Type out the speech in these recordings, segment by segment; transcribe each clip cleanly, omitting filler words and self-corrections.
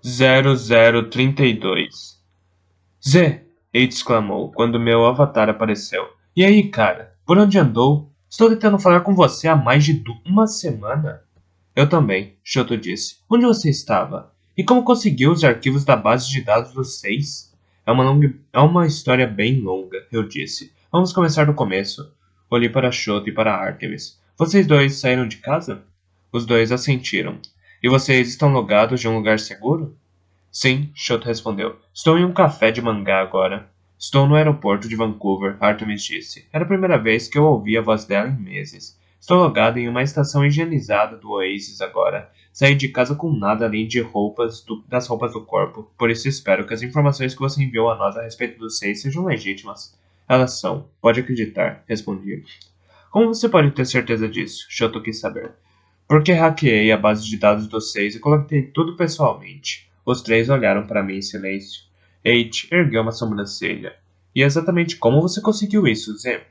0032. Zé! Ele exclamou quando meu avatar apareceu. E aí, cara? Por onde andou? Estou tentando falar com você há mais de uma semana. Eu também, Shoto disse. Onde você estava? E como conseguiu os arquivos da base de dados dos seis? É uma história bem longa, eu disse. Vamos começar do começo. Olhei para Shoto e para Artemis. Vocês dois saíram de casa? Os dois assentiram. E vocês estão logados de um lugar seguro? Sim, Shoto respondeu. Estou em um café de mangá agora. Estou no aeroporto de Vancouver, Artemis disse. Era a primeira vez que eu ouvi a voz dela em meses. Estou logado em uma estação higienizada do Oasis agora. Saí de casa com nada além de das roupas do corpo. Por isso espero que as informações que você enviou a nós a respeito dos seis sejam legítimas. Elas são. Pode acreditar, respondi. Como você pode ter certeza disso? Shoto quis saber. Porque hackeei a base de dados dos seis e coletei tudo pessoalmente. Os três olharam para mim em silêncio. H ergueu uma sobrancelha. E exatamente como você conseguiu isso, Zé?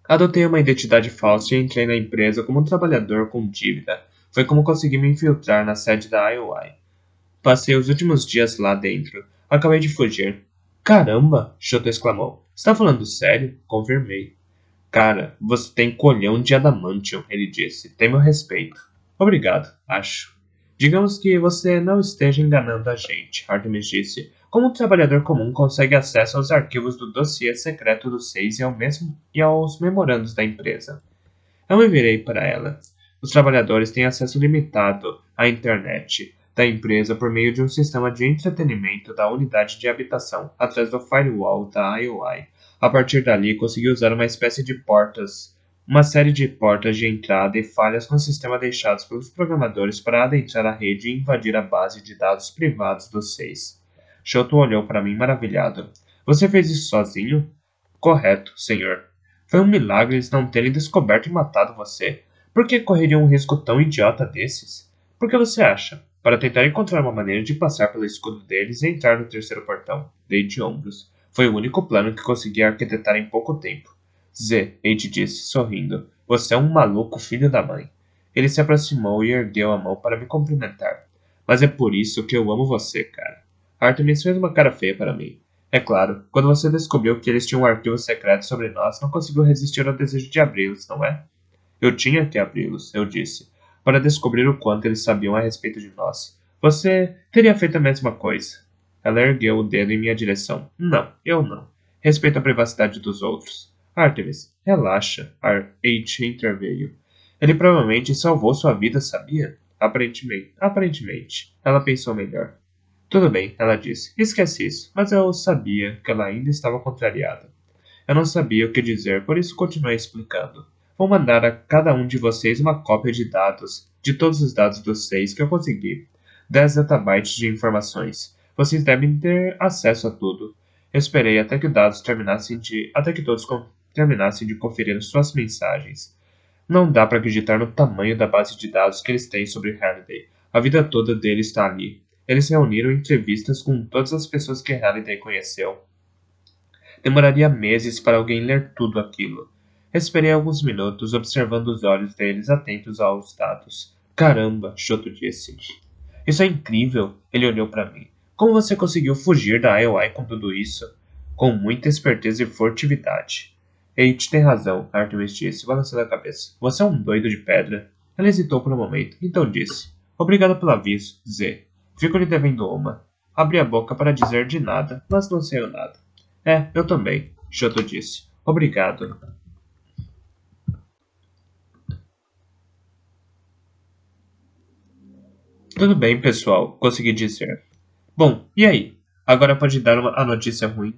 Adotei uma identidade falsa e entrei na empresa como um trabalhador com dívida. Foi como consegui me infiltrar na sede da IOI. Passei os últimos dias lá dentro. Acabei de fugir. Caramba! Shoto exclamou. Está falando sério? Confirmei. Cara, você tem colhão de adamantium, ele disse. Tem meu respeito. Obrigado, acho. Digamos que você não esteja enganando a gente, Artemis disse. Como um trabalhador comum consegue acesso aos arquivos do dossiê secreto do Seis e aos memorandos da empresa? Eu me virei para ela. Os trabalhadores têm acesso limitado à internet da empresa por meio de um sistema de entretenimento da unidade de habitação, através do firewall da IOI. A partir dali, consegui usar uma série de portas de entrada e falhas no sistema deixados pelos programadores para adentrar a rede e invadir a base de dados privados dos seis. Shoto olhou para mim maravilhado. Você fez isso sozinho? Correto, senhor. Foi um milagre eles não terem descoberto e matado você. Por que correriam um risco tão idiota desses? Por que você acha? Para tentar encontrar uma maneira de passar pelo escudo deles e entrar no terceiro portão. Dei de ombros. Foi o único plano que consegui arquitetar em pouco tempo. Zé, Ed disse, sorrindo. Você é um maluco filho da mãe. Ele se aproximou e ergueu a mão para me cumprimentar. Mas é por isso que eu amo você, cara. Artemis fez uma cara feia para mim. É claro, quando você descobriu que eles tinham um arquivo secreto sobre nós, não conseguiu resistir ao desejo de abri-los, não é? Eu tinha que abri-los, eu disse, para descobrir o quanto eles sabiam a respeito de nós. Você teria feito a mesma coisa. Ela ergueu o dedo em minha direção. Não, eu não. Respeito a privacidade dos outros. Artemis, relaxa, H interveio. Ele provavelmente salvou sua vida, sabia? Aparentemente. Ela pensou melhor. Tudo bem, ela disse. Esquece isso, mas eu sabia que ela ainda estava contrariada. Eu não sabia o que dizer, por isso continuei explicando. Vou mandar a cada um de vocês uma cópia de dados, de todos os dados dos seis que eu consegui. 10 zettabytes de informações. Vocês devem ter acesso a tudo. Eu esperei até que todos terminassem de conferir suas mensagens. Não dá para acreditar no tamanho da base de dados que eles têm sobre Halliday. A vida toda dele está ali. Eles reuniram entrevistas com todas as pessoas que Halliday conheceu. Demoraria meses para alguém ler tudo aquilo. Esperei alguns minutos, observando os olhos deles atentos aos dados. Caramba, Shoto disse. Isso é incrível, ele olhou para mim. Como você conseguiu fugir da IOI com tudo isso? Com muita esperteza e furtividade. H tem razão, Artemis disse, balançando a cabeça. Você é um doido de pedra. Ela hesitou por um momento, então disse. Obrigado pelo aviso, Z. Fico lhe devendo uma. Abri a boca para dizer de nada, mas não saiu nada. É, eu também, Shoto disse. Obrigado. Tudo bem, pessoal, consegui dizer. Bom, e aí? A notícia ruim?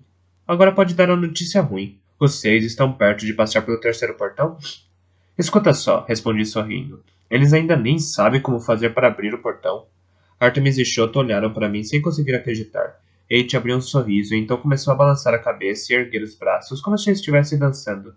Agora pode dar a notícia ruim. Os seis estão perto de passar pelo terceiro portão? Escuta só, respondi sorrindo. Eles ainda nem sabem como fazer para abrir o portão. Artemis e Shoto olharam para mim sem conseguir acreditar. Eiichi abriu um sorriso e então começou a balançar a cabeça e erguer os braços como se estivesse dançando.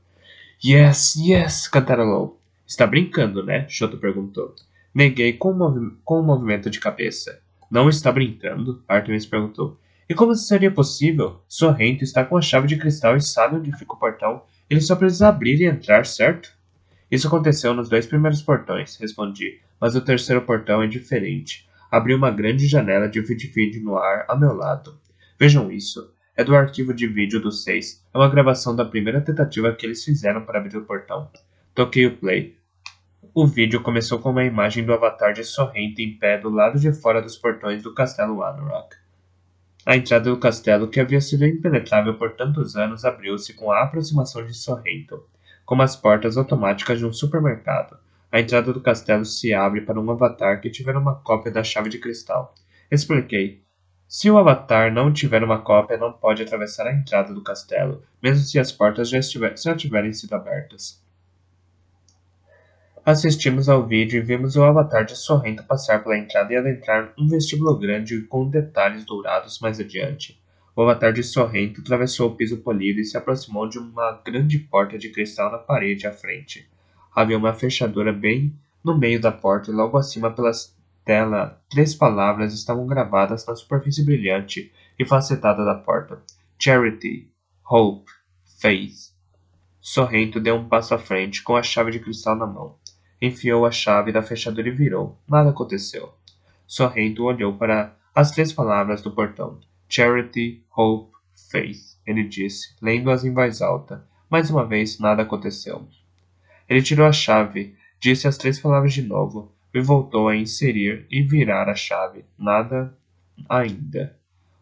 Yes, yes, cantarolou. Está brincando, né? Shoto perguntou. Neguei com um movimento de cabeça. Não está brincando? Artemis perguntou. E como seria possível? Sorrento está com a chave de cristal e sabe onde fica o portão. Ele só precisa abrir e entrar, certo? Isso aconteceu nos 2 primeiros portões, respondi, mas o terceiro portão é diferente. Abri uma grande janela de vídeo no ar ao meu lado. Vejam isso. É do arquivo de vídeo do 6. É uma gravação da primeira tentativa que eles fizeram para abrir o portão. Toquei o play. O vídeo começou com uma imagem do avatar de Sorrento em pé do lado de fora dos portões do castelo Anurok. A entrada do castelo, que havia sido impenetrável por tantos anos, abriu-se com a aproximação de Sorrento, como as portas automáticas de um supermercado. A entrada do castelo se abre para um avatar que tiver uma cópia da chave de cristal. Expliquei. Se o avatar não tiver uma cópia, não pode atravessar a entrada do castelo, mesmo se as portas já tiverem sido abertas. Assistimos ao vídeo e vimos o avatar de Sorrento passar pela entrada e adentrar um vestíbulo grande com detalhes dourados mais adiante. O avatar de Sorrento atravessou o piso polido e se aproximou de uma grande porta de cristal na parede à frente. Havia uma fechadura bem no meio da porta e logo acima pela tela 3 palavras estavam gravadas na superfície brilhante e facetada da porta. Charity, Hope, Faith. Sorrento deu um passo à frente com a chave de cristal na mão. Enfiou a chave da fechadura e virou. Nada aconteceu. Sorrento olhou para as 3 palavras do portão. Charity, Hope, Faith. Ele disse, lendo-as em voz alta. Mais uma vez, nada aconteceu. Ele tirou a chave, disse as 3 palavras de novo, e voltou a inserir e virar a chave. Nada ainda.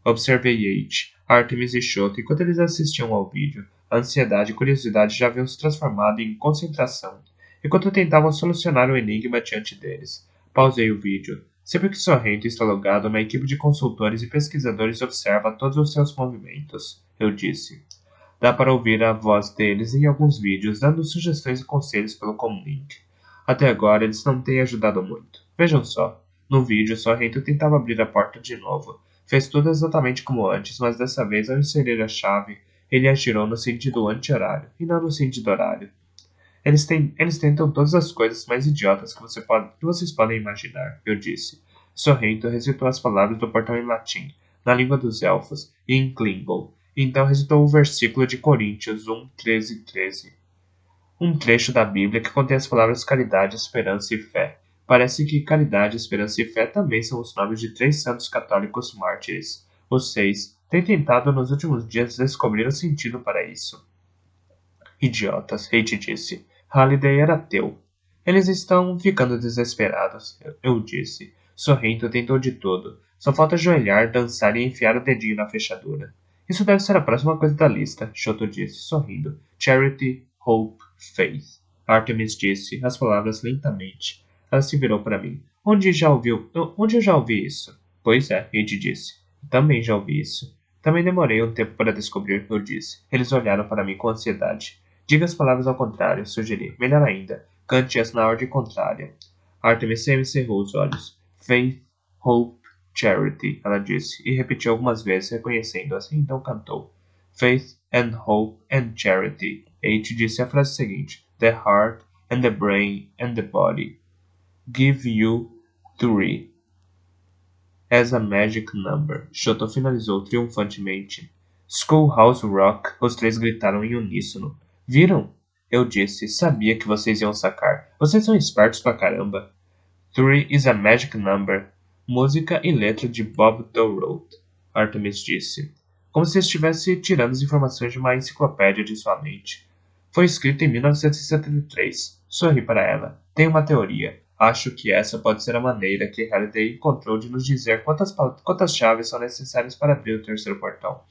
Observei H, Artemis e Shoto enquanto eles assistiam ao vídeo. A ansiedade e curiosidade já haviam se transformado em concentração, enquanto tentavam solucionar o enigma diante deles. Pausei o vídeo. Sempre que Sorrento está logado, uma equipe de consultores e pesquisadores observa todos os seus movimentos, eu disse. Dá para ouvir a voz deles em alguns vídeos, dando sugestões e conselhos pelo Comlink. Até agora, eles não têm ajudado muito. Vejam só. No vídeo, Sorrento tentava abrir a porta de novo. Fez tudo exatamente como antes, mas dessa vez, ao inserir a chave, ele a girou no sentido anti-horário, e não no sentido horário. Eles tentam todas as coisas mais idiotas que vocês podem imaginar, eu disse. Sorrento recitou as palavras do portão em latim, na língua dos elfos, e em Klingon. Então recitou o versículo de Coríntios 1:13. Um trecho da Bíblia que contém as palavras caridade, esperança e fé. Parece que caridade, esperança e fé também são os nomes de 3 santos católicos mártires. Os 6 têm tentado nos últimos dias descobrir o sentido para isso. Idiotas, Hate disse. Halliday era ateu. Eles estão ficando desesperados, eu disse. Sorrento tentou de tudo. Só falta ajoelhar, dançar e enfiar o dedinho na fechadura. Isso deve ser a próxima coisa da lista, Shoto disse, sorrindo. Charity, Hope, Faith. Artemis disse as palavras lentamente. Ela se virou para mim. Onde eu já ouvi isso? Pois é, Hate disse. Também já ouvi isso. Também demorei um tempo para descobrir, eu disse. Eles olharam para mim com ansiedade. Diga as palavras ao contrário, sugeri. Melhor ainda, cante-as na ordem contrária. Artemis cerrou os olhos. Faith, Hope, Charity, ela disse, e repetiu algumas vezes, reconhecendo-as, e então cantou. Faith and Hope and Charity. H disse a frase seguinte. The heart and the brain and the body. Give you 3. As a magic number. Shoto finalizou triunfantemente. Schoolhouse Rock, os 3 gritaram em uníssono. Viram? Eu disse, sabia que vocês iam sacar. Vocês são espertos pra caramba. 3 is a magic number. Música e letra de Bob Thorold, Artemis disse, como se estivesse tirando as informações de uma enciclopédia de sua mente. Foi escrito em 1973. Sorri para ela. Tenho uma teoria. Acho que essa pode ser a maneira que Halliday encontrou de nos dizer quantas chaves são necessárias para abrir o terceiro portão.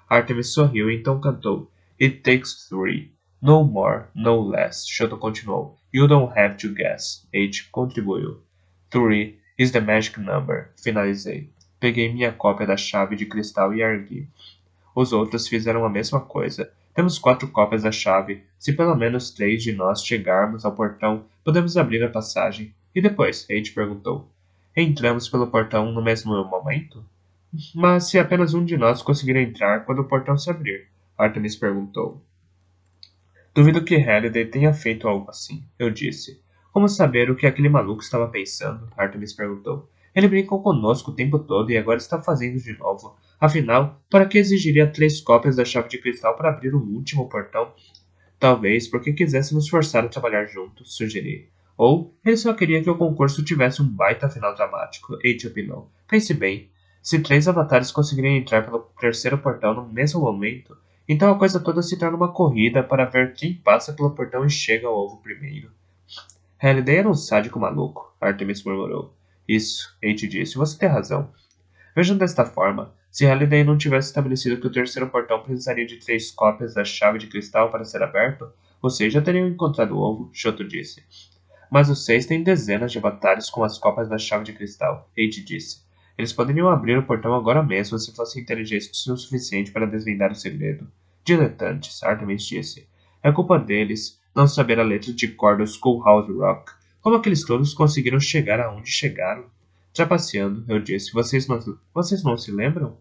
Artemis sorriu e então cantou. It takes 3. No more, no less. Shoto continuou. You don't have to guess. H contribuiu. 3 is the magic number. Finalizei. Peguei minha cópia da chave de cristal e ergui. Os outros fizeram a mesma coisa. Temos 4 cópias da chave. Se pelo menos 3 de nós chegarmos ao portão, podemos abrir a passagem. E depois? H perguntou. Entramos pelo portão no mesmo momento? Mas se apenas um de nós conseguir entrar quando o portão se abrir? Artemis perguntou. Duvido que Halliday tenha feito algo assim, eu disse. Como saber o que aquele maluco estava pensando? Artemis perguntou. Ele brincou conosco o tempo todo e agora está fazendo de novo. Afinal, para que exigiria 3 cópias da chave de cristal para abrir o último portão? Talvez porque quisesse nos forçar a trabalhar juntos, sugeri. Ou ele só queria que o concurso tivesse um baita final dramático, Eiichi opinou. Pense bem, se 3 avatares conseguirem entrar pelo terceiro portão no mesmo momento, então a coisa toda se torna uma corrida para ver quem passa pelo portão e chega ao ovo primeiro. Halliday era um sádico maluco, Artemis murmurou. Isso, Eiichi disse, você tem razão. Vejam desta forma, se Halliday não tivesse estabelecido que o terceiro portão precisaria de 3 cópias da chave de cristal para ser aberto, vocês já teriam encontrado o ovo, Shoto disse. Mas os 6 têm dezenas de avatares com as cópias da chave de cristal, Eiichi disse. Eles poderiam abrir o portão agora mesmo se fossem inteligentes o suficiente para desvendar o segredo. Diletantes, Artemis disse. É culpa deles não saber a letra de cor do Schoolhouse Rock. Como aqueles todos conseguiram chegar aonde chegaram? Trapaceando, eu disse. Vocês não se lembram?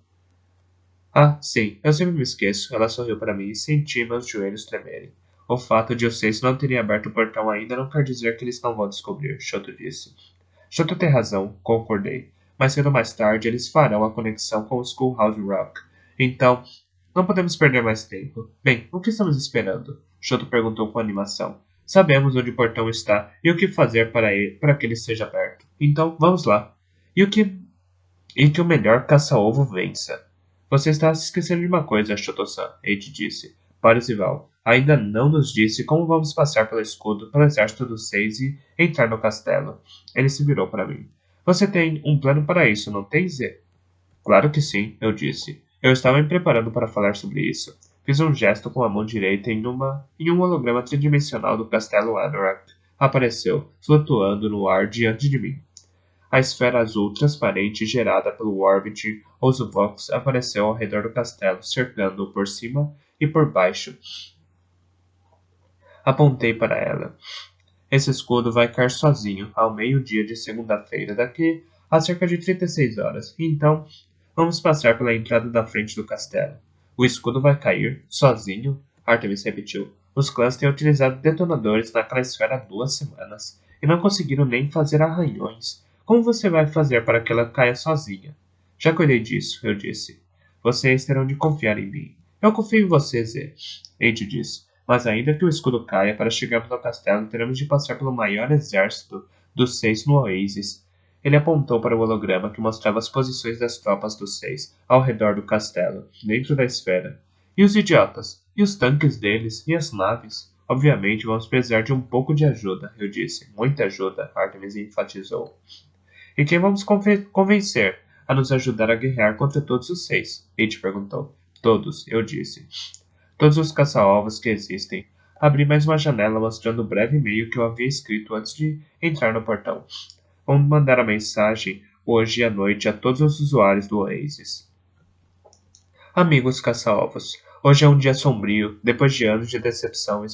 Ah, sim, eu sempre me esqueço. Ela sorriu para mim e senti meus joelhos tremerem. O fato de vocês não terem aberto o portão ainda não quer dizer que eles não vão descobrir, Shoto disse. Shoto tem razão, concordei. Mais cedo ou mais tarde eles farão a conexão com o Schoolhouse Rock. Então, não podemos perder mais tempo. Bem, o que estamos esperando? Shoto perguntou com animação. Sabemos onde o portão está e o que fazer para que ele seja aberto. Então, vamos lá. E que o melhor caça-ovo vença. Você está se esquecendo de uma coisa, Shoto-san, Eiichi disse. Parzival ainda não nos disse como vamos passar pelo escudo pelo exército dos 6 e entrar no castelo. Ele se virou para mim. Você tem um plano para isso, não tem, Zé? Claro que sim, eu disse. Eu estava me preparando para falar sobre isso. Fiz um gesto com a mão direita em um holograma tridimensional do castelo Anorak. Apareceu, flutuando no ar diante de mim. A esfera azul transparente gerada pelo Orbit Ozuvox apareceu ao redor do castelo, cercando-o por cima e por baixo. Apontei para ela. Esse escudo vai cair sozinho ao meio-dia de segunda-feira, daqui a cerca de 36 horas. Então, vamos passar pela entrada da frente do castelo. O escudo vai cair sozinho? Artemis repetiu. Os clãs têm utilizado detonadores naquela esfera há 2 semanas e não conseguiram nem fazer arranhões. Como você vai fazer para que ela caia sozinha? Já cuidei disso, eu disse. Vocês terão de confiar em mim. Eu confio em você, Zé. Eiichi disse. Mas ainda que o escudo caia, para chegarmos ao castelo, teremos de passar pelo maior exército dos 6 no Oasis. Ele apontou para o holograma que mostrava as posições das tropas dos 6 ao redor do castelo, dentro da esfera. E os idiotas? E os tanques deles? E as naves? Obviamente vamos precisar de um pouco de ajuda, eu disse. Muita ajuda, Artemis enfatizou. E quem vamos convencer a nos ajudar a guerrear contra todos os 6? Eiichi perguntou. Todos, eu disse. Todos os caça-ovos que existem. Abri mais uma janela mostrando o breve e-mail que eu havia escrito antes de entrar no portão. Vamos mandar a mensagem hoje à noite a todos os usuários do Oasis. Amigos caça-ovos, hoje é um dia sombrio, depois de anos de decepção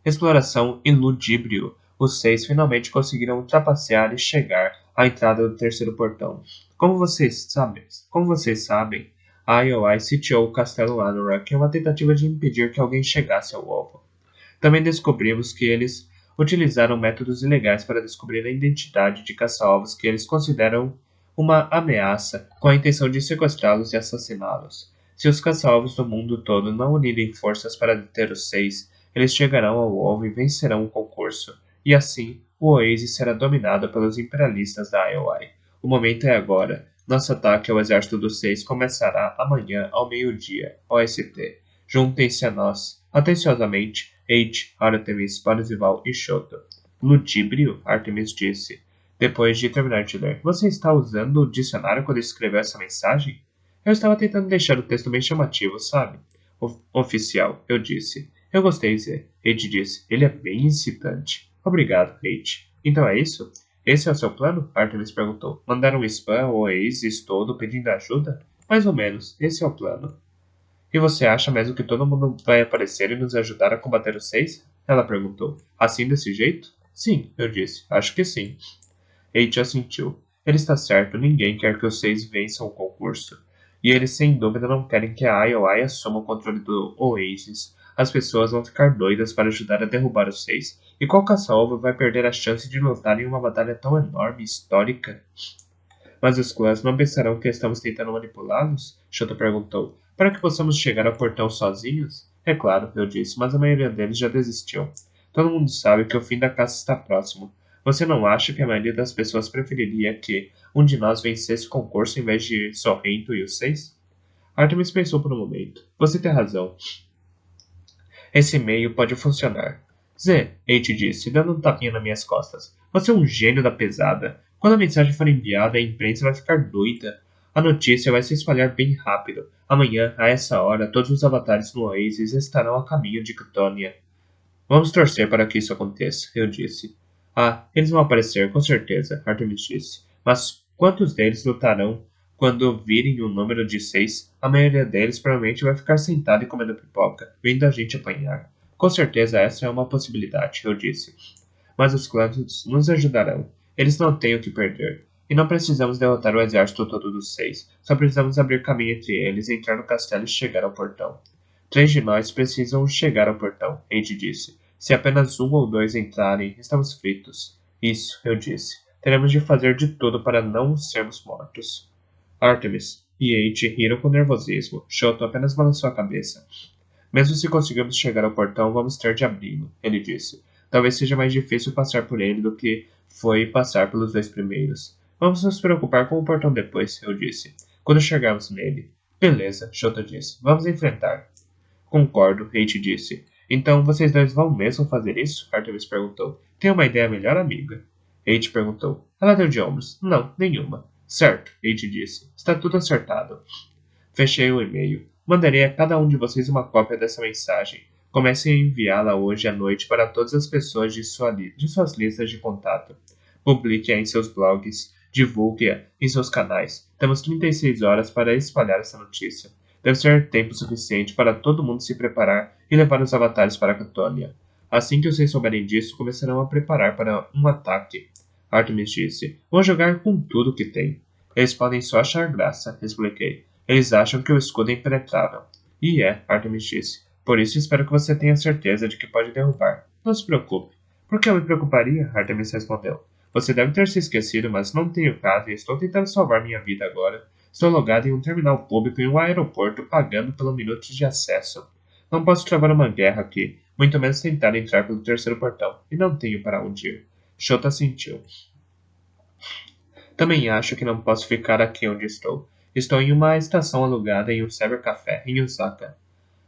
exploração e ludíbrio. Os 6 finalmente conseguiram trapacear e chegar à entrada do terceiro portão. Como vocês sabem, a IOI sitiou o castelo Anorak em uma tentativa de impedir que alguém chegasse ao ovo. Também descobrimos que eles utilizaram métodos ilegais para descobrir a identidade de caça-ovos que eles consideram uma ameaça, com a intenção de sequestrá-los e assassiná-los. Se os caça-ovos do mundo todo não unirem forças para deter os 6, eles chegarão ao ovo e vencerão o concurso. E assim, o Oasis será dominado pelos imperialistas da IOI. O momento é agora. Nosso ataque ao exército dos 6 começará amanhã ao meio-dia, OST. Juntem-se a nós. Atenciosamente, Eiichi, Artemis, Parzival e Shoto. Ludíbrio? Artemis disse, depois de terminar de ler. Você está usando o dicionário quando escreveu essa mensagem? Eu estava tentando deixar o texto bem chamativo, sabe? Oficial, eu disse. Eu gostei, Zé. Eiichi disse. Ele é bem incitante. Obrigado, Eiichi. Então é isso? Esse é o seu plano? Artemis perguntou. Mandar um spam ao Oasis todo pedindo ajuda? Mais ou menos, esse é o plano. E você acha mesmo que todo mundo vai aparecer e nos ajudar a combater os 6? Ela perguntou. Assim desse jeito? Sim, eu disse. Acho que sim. Eiichi assentiu. Ele está certo, ninguém quer que os 6 vençam o concurso. E eles sem dúvida não querem que a IOI assuma o controle do Oasis. As pessoas vão ficar doidas para ajudar a derrubar os 6. E qual caça-ovo vai perder a chance de lutar em uma batalha tão enorme e histórica? Mas os clãs não pensarão que estamos tentando manipulá-los? Shoto perguntou. Para que possamos chegar ao portão sozinhos? É claro, eu disse, mas a maioria deles já desistiu. Todo mundo sabe que o fim da caça está próximo. Você não acha que a maioria das pessoas preferiria que um de nós vencesse o concurso em vez de Sorrento e os seis? Artemis pensou por um momento. Você tem razão. Esse e-mail pode funcionar. Z, H disse, dando um tapinha nas minhas costas. Você é um gênio da pesada. Quando a mensagem for enviada, a imprensa vai ficar doida. A notícia vai se espalhar bem rápido. Amanhã, a essa hora, todos os avatares no Oasis estarão a caminho de Ctônia. Vamos torcer para que isso aconteça, eu disse. Ah, eles vão aparecer, com certeza, Artemis disse. Mas quantos deles lutarão quando virem o número de 6? A maioria deles provavelmente vai ficar sentado e comendo pipoca, vendo a gente apanhar. Com certeza essa é uma possibilidade, eu disse. Mas os clãs nos ajudarão. Eles não têm o que perder. E não precisamos derrotar o exército todo dos 6. Só precisamos abrir caminho entre eles, entrar no castelo e chegar ao portão. 3 de nós precisam chegar ao portão, Age disse. Se apenas 1 ou 2 entrarem, estamos fritos. Isso, eu disse. Teremos de fazer de tudo para não sermos mortos. Artemis e Age riram com nervosismo. Shoto apenas balançou a cabeça. Mesmo se conseguirmos chegar ao portão, vamos ter de abri-lo, ele disse. Talvez seja mais difícil passar por ele do que foi passar pelos 2 primeiros. Vamos nos preocupar com o portão depois, eu disse. Quando chegarmos nele. Beleza, Shota disse. Vamos enfrentar. Concordo, H disse. Então vocês dois vão mesmo fazer isso? Artemis perguntou. Tem uma ideia melhor, amiga? H perguntou. Ela deu de ombros. Não, nenhuma. Certo, H disse. Está tudo acertado. Fechei o e-mail. Mandarei a cada um de vocês uma cópia dessa mensagem. Comecem a enviá-la hoje à noite para todas as pessoas de suas listas de contato. Publique-a em seus blogs. Divulgue-a em seus canais. Temos 36 horas para espalhar essa notícia. Deve ser tempo suficiente para todo mundo se preparar e levar os avatares para Ctônia. Assim que vocês souberem disso, começarão a preparar para um ataque. Artemis disse. Vou jogar com tudo que tem. Eles podem só achar graça, expliquei. Eles acham que o escudo é impenetrável. E é, Artemis disse. Por isso espero que você tenha certeza de que pode derrubar. Não se preocupe. Por que eu me preocuparia? Artemis respondeu. Você deve ter se esquecido, mas não tenho caso e estou tentando salvar minha vida agora. Estou logado em um terminal público em um aeroporto pagando pelo minuto de acesso. Não posso travar uma guerra aqui, muito menos tentar entrar pelo terceiro portão, e não tenho para onde ir. Shota sentiu. Também acho que não posso ficar aqui onde estou. Estou em uma estação alugada em um cybercafé em Osaka.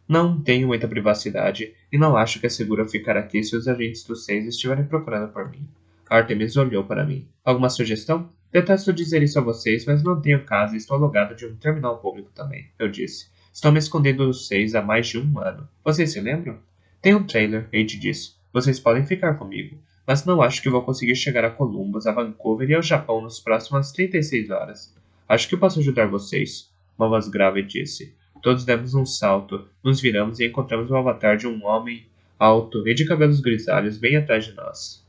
Não tenho muita privacidade e não acho que é seguro ficar aqui se os agentes dos 6 estiverem procurando por mim. Artemis olhou para mim. Alguma sugestão? Detesto dizer isso a vocês, mas não tenho casa e estou alugado de um terminal público também, eu disse. Estou me escondendo dos 6 há mais de 1 ano. Vocês se lembram? Tem um trailer, Age disse. Vocês podem ficar comigo, mas não acho que vou conseguir chegar a Columbus, a Vancouver e ao Japão nas próximas 36 horas. Acho que posso ajudar vocês, uma voz grave disse. Todos demos um salto, nos viramos e encontramos o avatar de um homem alto e de cabelos grisalhos bem atrás de nós.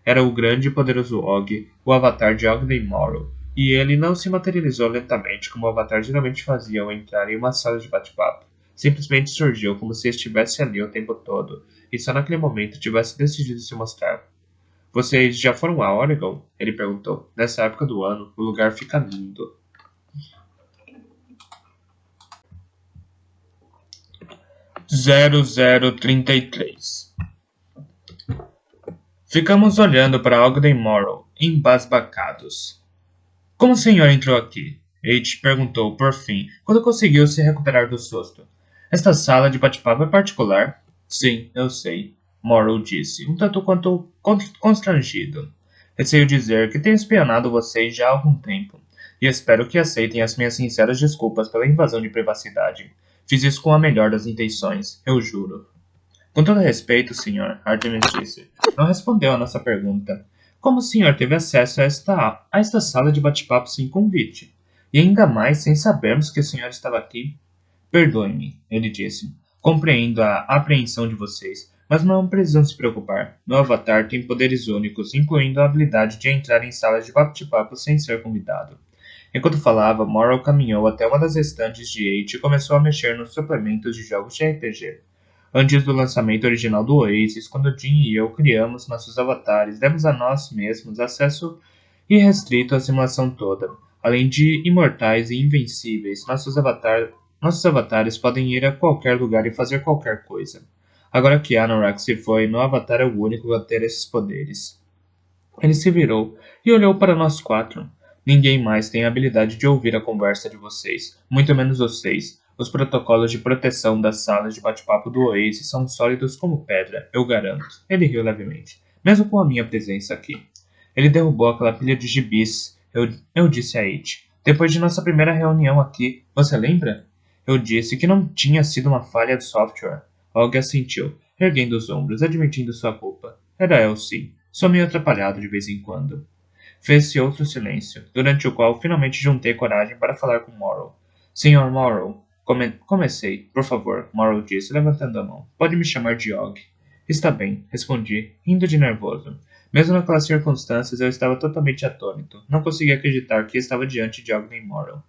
Era o grande e poderoso Og, o avatar de Ogden Morrow, e ele não se materializou lentamente como o avatar geralmente fazia ao entrar em uma sala de bate-papo. Simplesmente surgiu como se estivesse ali o tempo todo, e só naquele momento tivesse decidido se mostrar. Vocês já foram a Oregon? Ele perguntou. Nessa época do ano, o lugar fica lindo. 0033. Ficamos olhando para Ogden Morrow, embasbacados. Como o senhor entrou aqui? H perguntou, por fim, quando conseguiu se recuperar do susto. Esta sala de bate-papo é particular? Sim, eu sei, Morrow disse, um tanto quanto constrangido. Receio dizer que tenho espionado vocês já há algum tempo, e espero que aceitem as minhas sinceras desculpas pela invasão de privacidade. Fiz isso com a melhor das intenções, eu juro. Com todo respeito, senhor, Artemis disse. Não respondeu a nossa pergunta. Como o senhor teve acesso a esta sala de bate-papo sem convite? E ainda mais sem sabermos que o senhor estava aqui? Perdoe-me, ele disse. Compreendo a apreensão de vocês, mas não precisam se preocupar. Meu avatar tem poderes únicos, incluindo a habilidade de entrar em salas de bate-papo sem ser convidado. Enquanto falava, Morrow caminhou até uma das estantes de H e começou a mexer nos suplementos de jogos de RPG. Antes do lançamento original do Oasis, quando Jin e eu criamos nossos avatares, demos a nós mesmos acesso irrestrito à simulação toda. Além de imortais e invencíveis, nossos avatares podem ir a qualquer lugar e fazer qualquer coisa. Agora que Anorak se foi, meu avatar é o único a ter esses poderes. Ele se virou e olhou para nós quatro. Ninguém mais tem a habilidade de ouvir a conversa de vocês, muito menos vocês. Os protocolos de proteção das salas de bate-papo do Oasis são sólidos como pedra, eu garanto. Ele riu levemente, mesmo com a minha presença aqui. Ele derrubou aquela pilha de gibis. Eu disse a It. Depois de nossa primeira reunião aqui, você lembra? Eu disse que não tinha sido uma falha de software. Og assentiu, erguendo os ombros, admitindo sua culpa. Era eu, sim. Sou meio atrapalhado de vez em quando. Fez-se outro silêncio, durante o qual finalmente juntei coragem para falar com Morrow. Senhor Morrow, comecei. Por favor, Morrow disse, levantando a mão. Pode me chamar de Og. Está bem, respondi, rindo de nervoso. Mesmo naquelas circunstâncias, eu estava totalmente atônito. Não conseguia acreditar que estava diante de Og nem Morrow.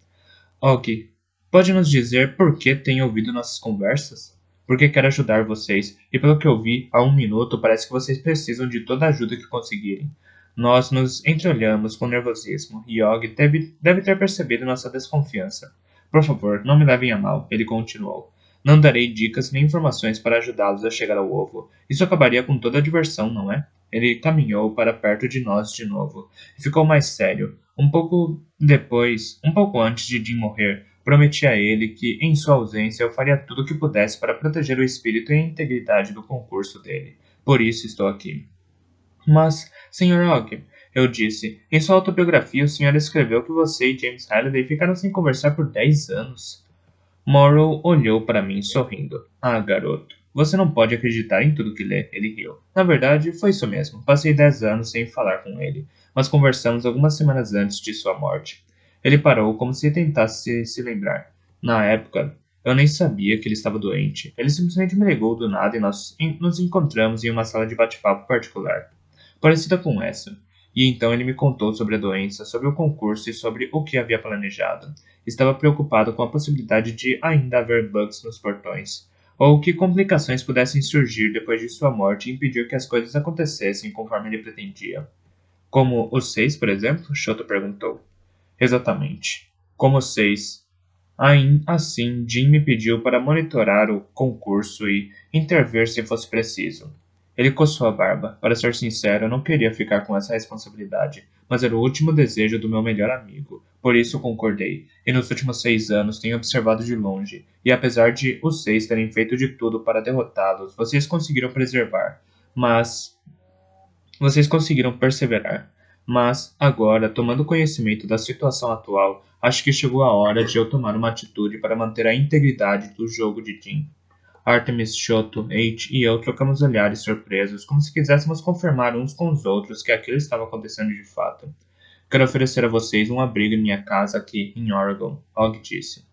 Og, pode nos dizer por que tem ouvido nossas conversas? Porque quero ajudar vocês, e pelo que eu vi, há 1 minuto parece que vocês precisam de toda a ajuda que conseguirem. Nós nos entreolhamos com nervosismo, e Og deve ter percebido nossa desconfiança. Por favor, não me levem a mal, ele continuou. Não darei dicas nem informações para ajudá-los a chegar ao ovo. Isso acabaria com toda a diversão, não é? Ele caminhou para perto de nós de novo, e ficou mais sério. Um pouco antes de Jim morrer, prometi a ele que, em sua ausência, eu faria tudo o que pudesse para proteger o espírito e a integridade do concurso dele. Por isso estou aqui. Mas, Sr. Og, eu disse, em sua autobiografia o senhor escreveu que você e James Halliday ficaram sem conversar por 10 anos. Morrow olhou para mim sorrindo. Ah, garoto, você não pode acreditar em tudo que lê, ele riu. Na verdade, foi isso mesmo. Passei 10 anos sem falar com ele, mas conversamos algumas semanas antes de sua morte. Ele parou como se tentasse se lembrar. Na época, eu nem sabia que ele estava doente. Ele simplesmente me ligou do nada e nós nos encontramos em uma sala de bate-papo particular, parecida com essa. E então ele me contou sobre a doença, sobre o concurso e sobre o que havia planejado. Estava preocupado com a possibilidade de ainda haver bugs nos portões, ou que complicações pudessem surgir depois de sua morte e impedir que as coisas acontecessem conforme ele pretendia. Como os 6, por exemplo? Shoto perguntou. Exatamente. Como os 6. Assim, Jim me pediu para monitorar o concurso e intervir se fosse preciso. Ele coçou a barba. Para ser sincero, eu não queria ficar com essa responsabilidade, mas era o último desejo do meu melhor amigo. Por isso concordei. E nos últimos 6 anos tenho observado de longe. E apesar de os 6 terem feito de tudo para derrotá-los, vocês conseguiram preservar. Vocês conseguiram perseverar. Mas, agora, tomando conhecimento da situação atual, acho que chegou a hora de eu tomar uma atitude para manter a integridade do jogo de Jim. Artemis, Shoto, H e eu trocamos olhares surpresos, como se quiséssemos confirmar uns com os outros que aquilo estava acontecendo de fato. Quero oferecer a vocês um abrigo em minha casa aqui, em Oregon, Og disse.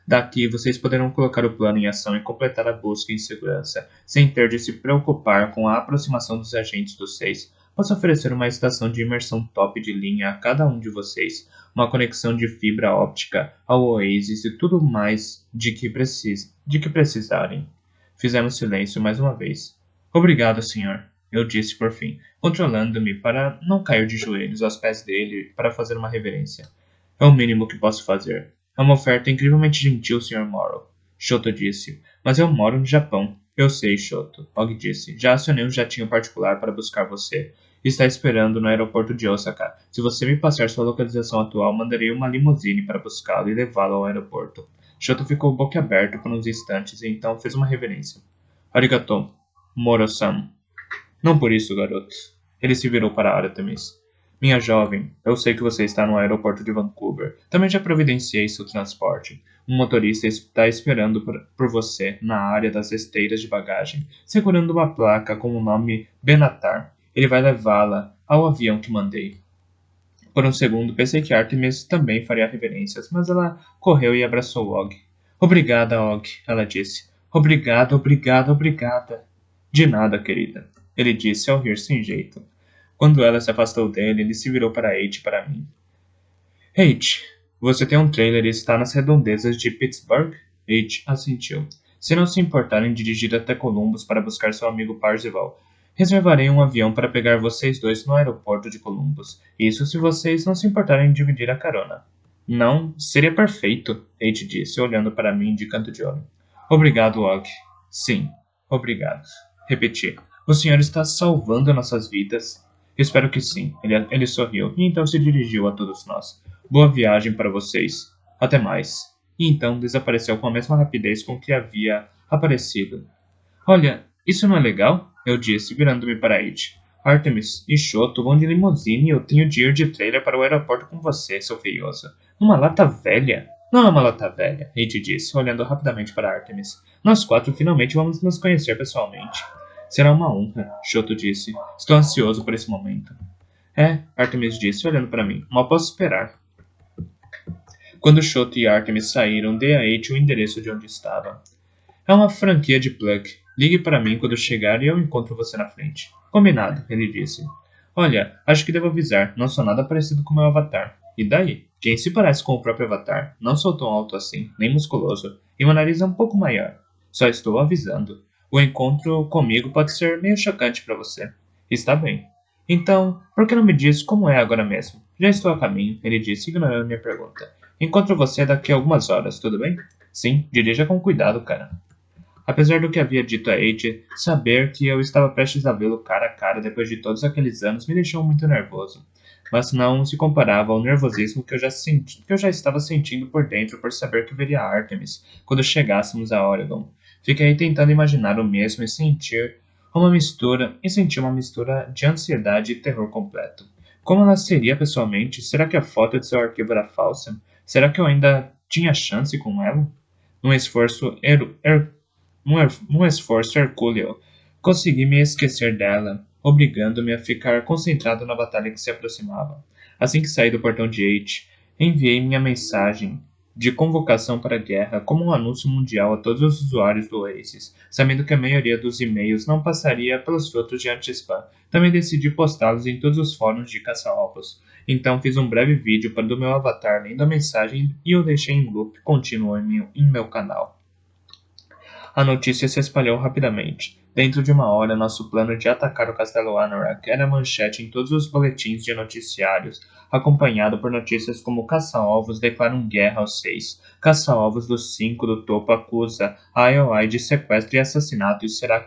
Daqui, vocês poderão colocar o plano em ação e completar a busca em segurança, sem ter de se preocupar com a aproximação dos agentes dos 6. Posso oferecer uma estação de imersão top de linha a cada um de vocês, uma conexão de fibra óptica ao Oasis e tudo mais de que precisarem. Fizemos silêncio mais uma vez. Obrigado, senhor, eu disse por fim, controlando-me para não cair de joelhos aos pés dele para fazer uma reverência. É o mínimo que posso fazer. É uma oferta incrivelmente gentil, Sr. Morrow. Shoto disse. Mas eu moro no Japão. Eu sei, Shoto. Og disse. Já acionei um jatinho particular para buscar você. Está esperando no aeroporto de Osaka. Se você me passar sua localização atual, mandarei uma limusine para buscá-lo e levá-lo ao aeroporto. Shoto ficou boquiaberto por uns instantes e então fez uma reverência. Arigato, Moro-san. Não por isso, garoto. Ele se virou para Artemis. Minha jovem, eu sei que você está no aeroporto de Vancouver. Também já providenciei seu transporte. Um motorista está esperando por você na área das esteiras de bagagem, segurando uma placa com o nome Benatar. Ele vai levá-la ao avião que mandei. Por um segundo pensei que Artemis também faria reverências, mas ela correu e abraçou Og. Obrigada, Og, ela disse. Obrigada, obrigada, obrigada. De nada, querida, ele disse ao rir sem jeito. Quando ela se afastou dele, ele se virou para H e para mim. H, você tem um trailer e está nas redondezas de Pittsburgh? H assentiu. Se não se importarem de dirigir até Columbus para buscar seu amigo Parzival, reservarei um avião para pegar vocês dois no aeroporto de Columbus. Isso se vocês não se importarem de dividir a carona. Não, seria perfeito, H disse, olhando para mim de canto de olho. Obrigado, Og. Sim, Obrigado. Repeti. O senhor está salvando nossas vidas? Espero que sim. Ele sorriu e então se dirigiu a todos nós. Boa viagem para vocês. Até mais. E então desapareceu com a mesma rapidez com que havia aparecido. Olha, isso não é legal? Eu disse, virando-me para It. Artemis e Shoto vão de limusine e eu tenho de ir de trailer para o aeroporto com você, seu feioso. Uma lata velha? Não é uma lata velha, It disse, olhando rapidamente para Artemis. Nós quatro finalmente vamos nos conhecer pessoalmente. Será uma honra, Shoto disse. Estou ansioso por esse momento. É, Artemis disse, olhando para mim. Mal posso esperar. Quando Shoto e Artemis saíram, dei a It o endereço de onde estava. É uma franquia de plug. Ligue para mim quando chegar e eu encontro você na frente. Combinado, ele disse. Olha, acho que devo avisar, não sou nada parecido com meu avatar. E daí? Quem se parece com o próprio avatar? Não sou tão alto assim, nem musculoso, e meu nariz é um pouco maior. Só estou avisando. O encontro comigo pode ser meio chocante para você. Está bem. Então, por que não me diz como é agora mesmo? Já estou a caminho, ele disse, ignorando minha pergunta. Encontro você daqui a algumas horas, tudo bem? Sim, dirija com cuidado, cara. Apesar do que havia dito a Eiji, saber que eu estava prestes a vê-lo cara a cara depois de todos aqueles anos me deixou muito nervoso. Mas não se comparava ao nervosismo que eu já estava sentindo por dentro por saber que veria Artemis quando chegássemos a Oregon. Fiquei tentando imaginar o mesmo sentir uma mistura de ansiedade e terror completo. Como ela seria pessoalmente? Será que a foto de seu arquivo era falsa? Será que eu ainda tinha chance com ela? Num esforço num esforço hercúleo, consegui me esquecer dela, obrigando-me a ficar concentrado na batalha que se aproximava. Assim que saí do portão de H, enviei minha mensagem de convocação para a guerra como um anúncio mundial a todos os usuários do Oasis, sabendo que a maioria dos e-mails não passaria pelos filtros de anti-spam. Também decidi postá-los em todos os fóruns de caça-alvos. Então fiz um breve vídeo para do meu avatar lendo a mensagem e o deixei em loop contínuo em meu canal. A notícia se espalhou rapidamente. Dentro de uma hora, nosso plano de atacar o castelo Anorak era manchete em todos os boletins de noticiários, acompanhado por notícias como caça-ovos declaram guerra aos 6, caça-ovos dos 5 do topo acusa a IOI de sequestro e assassinato, e será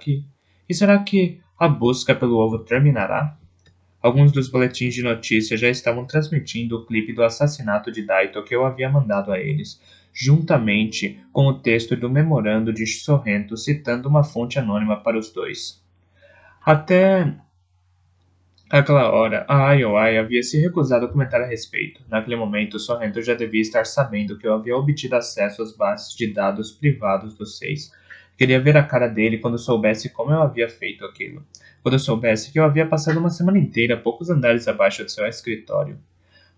que a busca pelo ovo terminará? Alguns dos boletins de notícia já estavam transmitindo o clipe do assassinato de Daito que eu havia mandado a eles, juntamente com o texto do memorando de Sorrento citando uma fonte anônima para os dois. Até aquela hora, a IOI havia se recusado a comentar a respeito. Naquele momento, Sorrento já devia estar sabendo que eu havia obtido acesso às bases de dados privados dos 6. Queria ver a cara dele quando soubesse como eu havia feito aquilo. Quando soubesse que eu havia passado uma semana inteira poucos andares abaixo do seu escritório.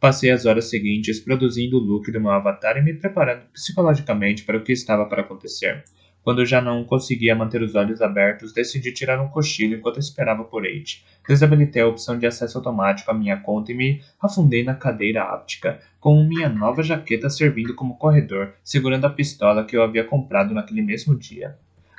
Passei as horas seguintes produzindo o look do meu avatar e me preparando psicologicamente para o que estava para acontecer. Quando já não conseguia manter os olhos abertos, decidi tirar um cochilo enquanto esperava por H. Desabilitei a opção de acesso automático à minha conta e me afundei na cadeira áptica, com minha nova jaqueta servindo como corredor, segurando a pistola que eu havia comprado naquele mesmo dia.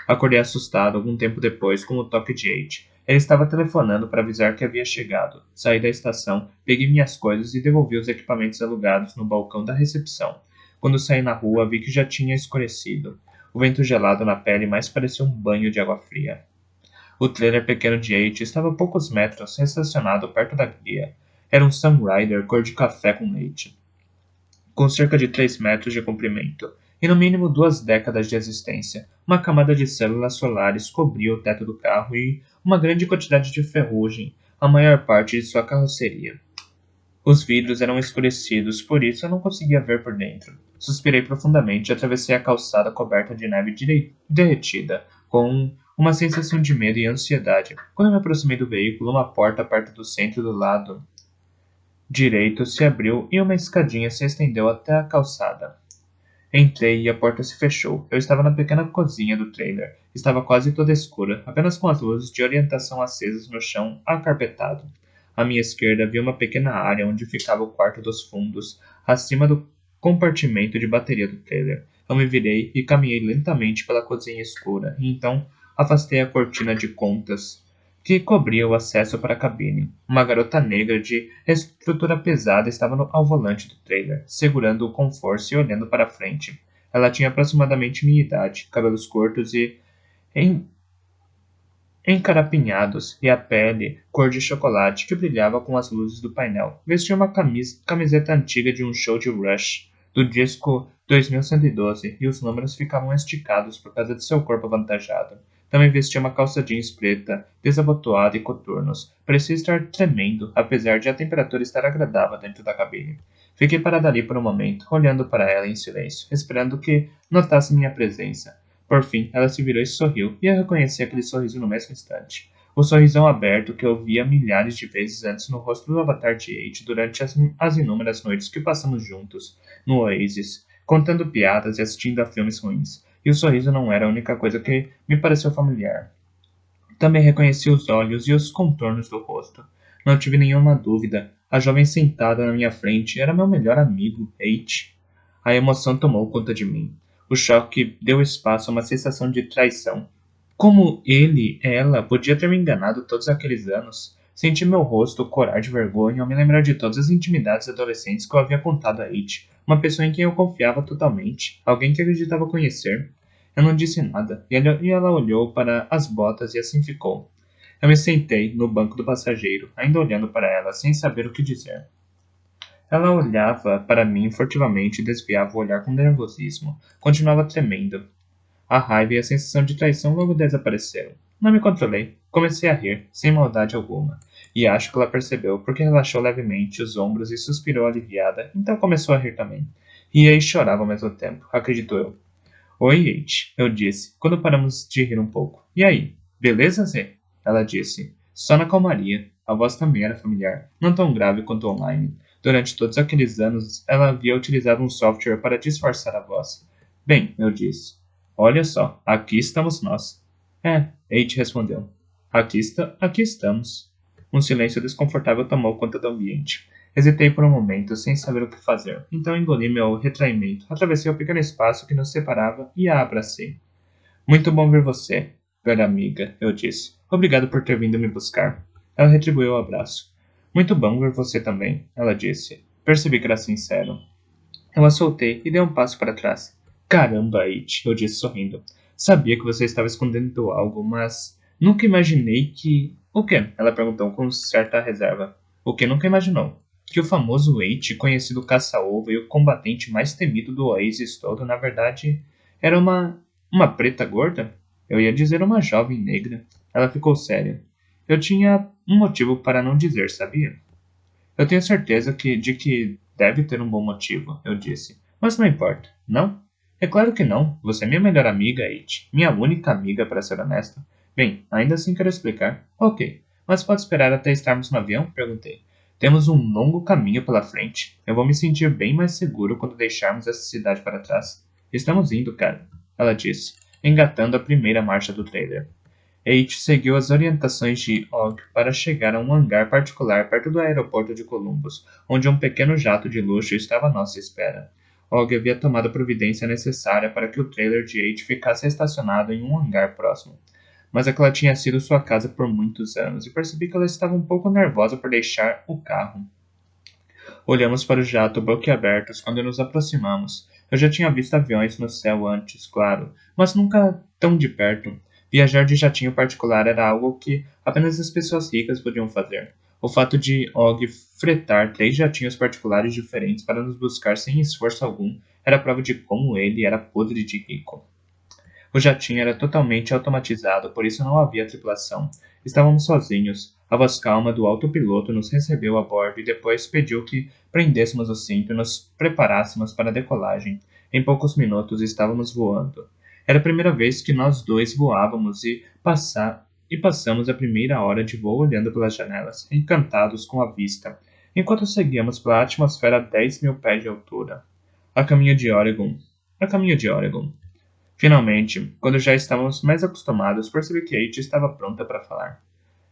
Acordei assustado algum tempo depois com o toque de H. Ele estava telefonando para avisar que havia chegado. Saí da estação, peguei minhas coisas e devolvi os equipamentos alugados no balcão da recepção. Quando saí na rua, vi que já tinha escurecido. O vento gelado na pele mais parecia um banho de água fria. O trailer pequeno de H estava a poucos metros, estacionado perto da guia. Era um Sunrider cor de café com leite, com cerca de 3 metros de comprimento, e no mínimo 2 décadas de existência. Uma camada de células solares cobria o teto do carro e uma grande quantidade de ferrugem, a maior parte de sua carroceria. Os vidros eram escurecidos, por isso eu não conseguia ver por dentro. Suspirei profundamente e atravessei a calçada coberta de neve derretida, com uma sensação de medo e ansiedade. Quando me aproximei do veículo, uma porta perto do centro do lado direito se abriu e uma escadinha se estendeu até a calçada. Entrei e a porta se fechou. Eu estava na pequena cozinha do trailer. Estava quase toda escura, apenas com as luzes de orientação acesas no chão acarpetado. À minha esquerda havia uma pequena área onde ficava o quarto dos fundos, acima do compartimento de bateria do trailer. Eu me virei e caminhei lentamente pela cozinha escura, e então afastei a cortina de contas que cobria o acesso para a cabine. Uma garota negra de estrutura pesada estava ao volante do trailer, segurando-o com força e olhando para frente. Ela tinha aproximadamente minha idade, cabelos curtos e encarapinhados e a pele cor de chocolate que brilhava com as luzes do painel. Vestia uma camiseta antiga de um show de Rush, do disco 2112, e os números ficavam esticados por causa de seu corpo avantajado. Também vestia uma calça jeans preta, desabotoada e coturnos. Parecia estar tremendo, apesar de a temperatura estar agradável dentro da cabine. Fiquei parado ali por um momento, olhando para ela em silêncio, esperando que notasse minha presença. Por fim, ela se virou e sorriu, e eu reconheci aquele sorriso no mesmo instante. O sorrisão aberto que eu via milhares de vezes antes no rosto do avatar de Eight durante as inúmeras noites que passamos juntos, no Oasis, contando piadas e assistindo a filmes ruins. E o sorriso não era a única coisa que me pareceu familiar. Também reconheci os olhos e os contornos do rosto. Não tive nenhuma dúvida. A jovem sentada na minha frente era meu melhor amigo, Eight. A emoção tomou conta de mim. O choque deu espaço a uma sensação de traição. Como ela, podia ter me enganado todos aqueles anos? Senti meu rosto corar de vergonha ao me lembrar de todas as intimidades adolescentes que eu havia contado a It, uma pessoa em quem eu confiava totalmente, alguém que acreditava conhecer. Eu não disse nada, e ela olhou para as botas e assim ficou. Eu me sentei no banco do passageiro, ainda olhando para ela, sem saber o que dizer. Ela olhava para mim furtivamente e desviava o olhar com nervosismo. Continuava tremendo. A raiva e a sensação de traição logo desapareceram. Não me controlei. Comecei a rir, sem maldade alguma. E acho que ela percebeu, porque relaxou levemente os ombros e suspirou aliviada, então começou a rir também. Ria e chorava ao mesmo tempo, acredito eu. Oi, H, eu disse, quando paramos de rir um pouco. E aí, beleza, Zé? Ela disse. Só na calmaria. A voz também era familiar, não tão grave quanto online. Durante todos aqueles anos, ela havia utilizado um software para disfarçar a voz. Bem, eu disse. Olha só, aqui estamos nós. H respondeu. Aqui estamos. Um silêncio desconfortável tomou conta do ambiente. Hesitei por um momento, sem saber o que fazer. Então engoli meu retraimento, atravessei o pequeno espaço que nos separava e a abracei. Muito bom ver você, velha amiga, eu disse. Obrigado por ter vindo me buscar. Ela retribuiu o abraço. Muito bom ver você também, ela disse. Percebi que era sincero. Eu a soltei e dei um passo para trás. Caramba, It, eu disse sorrindo. Sabia que você estava escondendo algo, mas nunca imaginei que... O quê? Ela perguntou com certa reserva. O que nunca imaginou? Que o famoso It, conhecido caça-ovo e o combatente mais temido do Oasis todo, na verdade, era uma preta gorda? Eu ia dizer uma jovem negra. Ela ficou séria. Eu tinha um motivo para não dizer, sabia? Eu tenho certeza de que deve ter um bom motivo, eu disse. Mas não importa, não? É claro que não. Você é minha melhor amiga, It. Minha única amiga, para ser honesto. Bem, ainda assim quero explicar. Ok. Mas pode esperar até estarmos no avião? Perguntei. Temos um longo caminho pela frente. Eu vou me sentir bem mais seguro quando deixarmos essa cidade para trás. Estamos indo, cara, ela disse, engatando a primeira marcha do trailer. H seguiu as orientações de Og para chegar a um hangar particular perto do aeroporto de Columbus, onde um pequeno jato de luxo estava à nossa espera. Og havia tomado a providência necessária para que o trailer de H ficasse estacionado em um hangar próximo. Mas aquela tinha sido sua casa por muitos anos e percebi que ela estava um pouco nervosa por deixar o carro. Olhamos para o jato boquiabertos quando nos aproximamos. Eu já tinha visto aviões no céu antes, claro, mas nunca tão de perto. Viajar de jatinho particular era algo que apenas as pessoas ricas podiam fazer. O fato de Og fretar 3 jatinhos particulares diferentes para nos buscar sem esforço algum era prova de como ele era podre de rico. O jatinho era totalmente automatizado, por isso não havia tripulação. Estávamos sozinhos. A voz calma do autopiloto nos recebeu a bordo e depois pediu que prendêssemos o cinto e nos preparássemos para a decolagem. Em poucos minutos estávamos voando. Era a primeira vez que nós dois voávamos e passamos a primeira hora de voo olhando pelas janelas, encantados com a vista, enquanto seguíamos pela atmosfera a 10.000 pés de altura. A caminho de Oregon. A caminho de Oregon. Finalmente, quando já estávamos mais acostumados, percebi que Kate estava pronta para falar.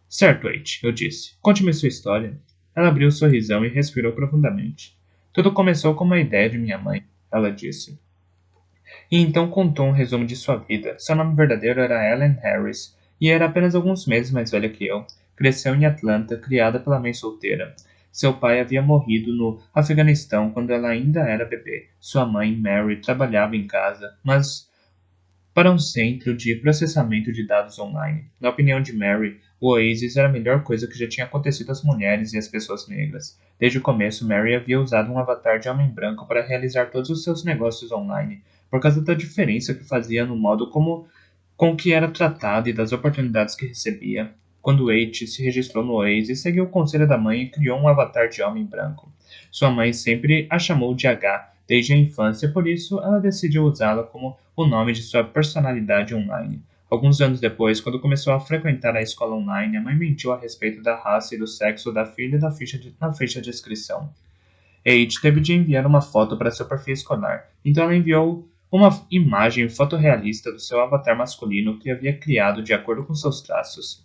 Certo, Kate, eu disse. Conte-me sua história. Ela abriu um sorrisão e respirou profundamente. Tudo começou com uma ideia de minha mãe, ela disse. E então contou um resumo de sua vida. Seu nome verdadeiro era Ellen Harris, e era apenas alguns meses mais velha que eu. Cresceu em Atlanta, criada pela mãe solteira. Seu pai havia morrido no Afeganistão quando ela ainda era bebê. Sua mãe, Mary, trabalhava em casa, mas para um centro de processamento de dados online. Na opinião de Mary, o Oasis era a melhor coisa que já tinha acontecido às mulheres e às pessoas negras. Desde o começo, Mary havia usado um avatar de homem branco para realizar todos os seus negócios online, por causa da diferença que fazia no modo com que era tratado e das oportunidades que recebia. Quando H se registrou no Oasis, seguiu o conselho da mãe e criou um avatar de homem branco. Sua mãe sempre a chamou de H desde a infância, por isso ela decidiu usá-la como o nome de sua personalidade online. Alguns anos depois, quando começou a frequentar a escola online, a mãe mentiu a respeito da raça e do sexo da filha na ficha de inscrição. H teve de enviar uma foto para seu perfil escolar, então ela enviou uma imagem fotorrealista do seu avatar masculino que havia criado de acordo com seus traços.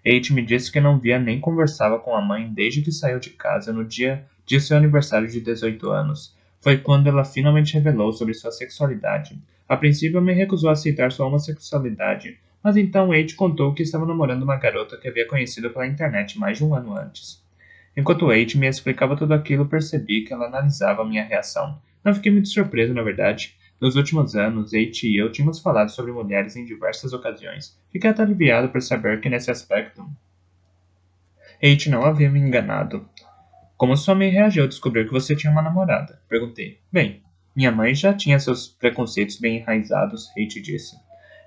H me disse que não via nem conversava com a mãe desde que saiu de casa no dia de seu aniversário de 18 anos. Foi quando ela finalmente revelou sobre sua sexualidade. A princípio, me recusou a aceitar sua homossexualidade, mas então H contou que estava namorando uma garota que havia conhecido pela internet mais de um ano antes. Enquanto H me explicava tudo aquilo, percebi que ela analisava minha reação. Não fiquei muito surpreso, na verdade. Nos últimos anos, H e eu tínhamos falado sobre mulheres em diversas ocasiões. Fiquei até aliviado por saber que, nesse aspecto, H não havia me enganado. Como sua mãe reagiu ao descobrir que você tinha uma namorada? Perguntei. Bem, minha mãe já tinha seus preconceitos bem enraizados, H disse.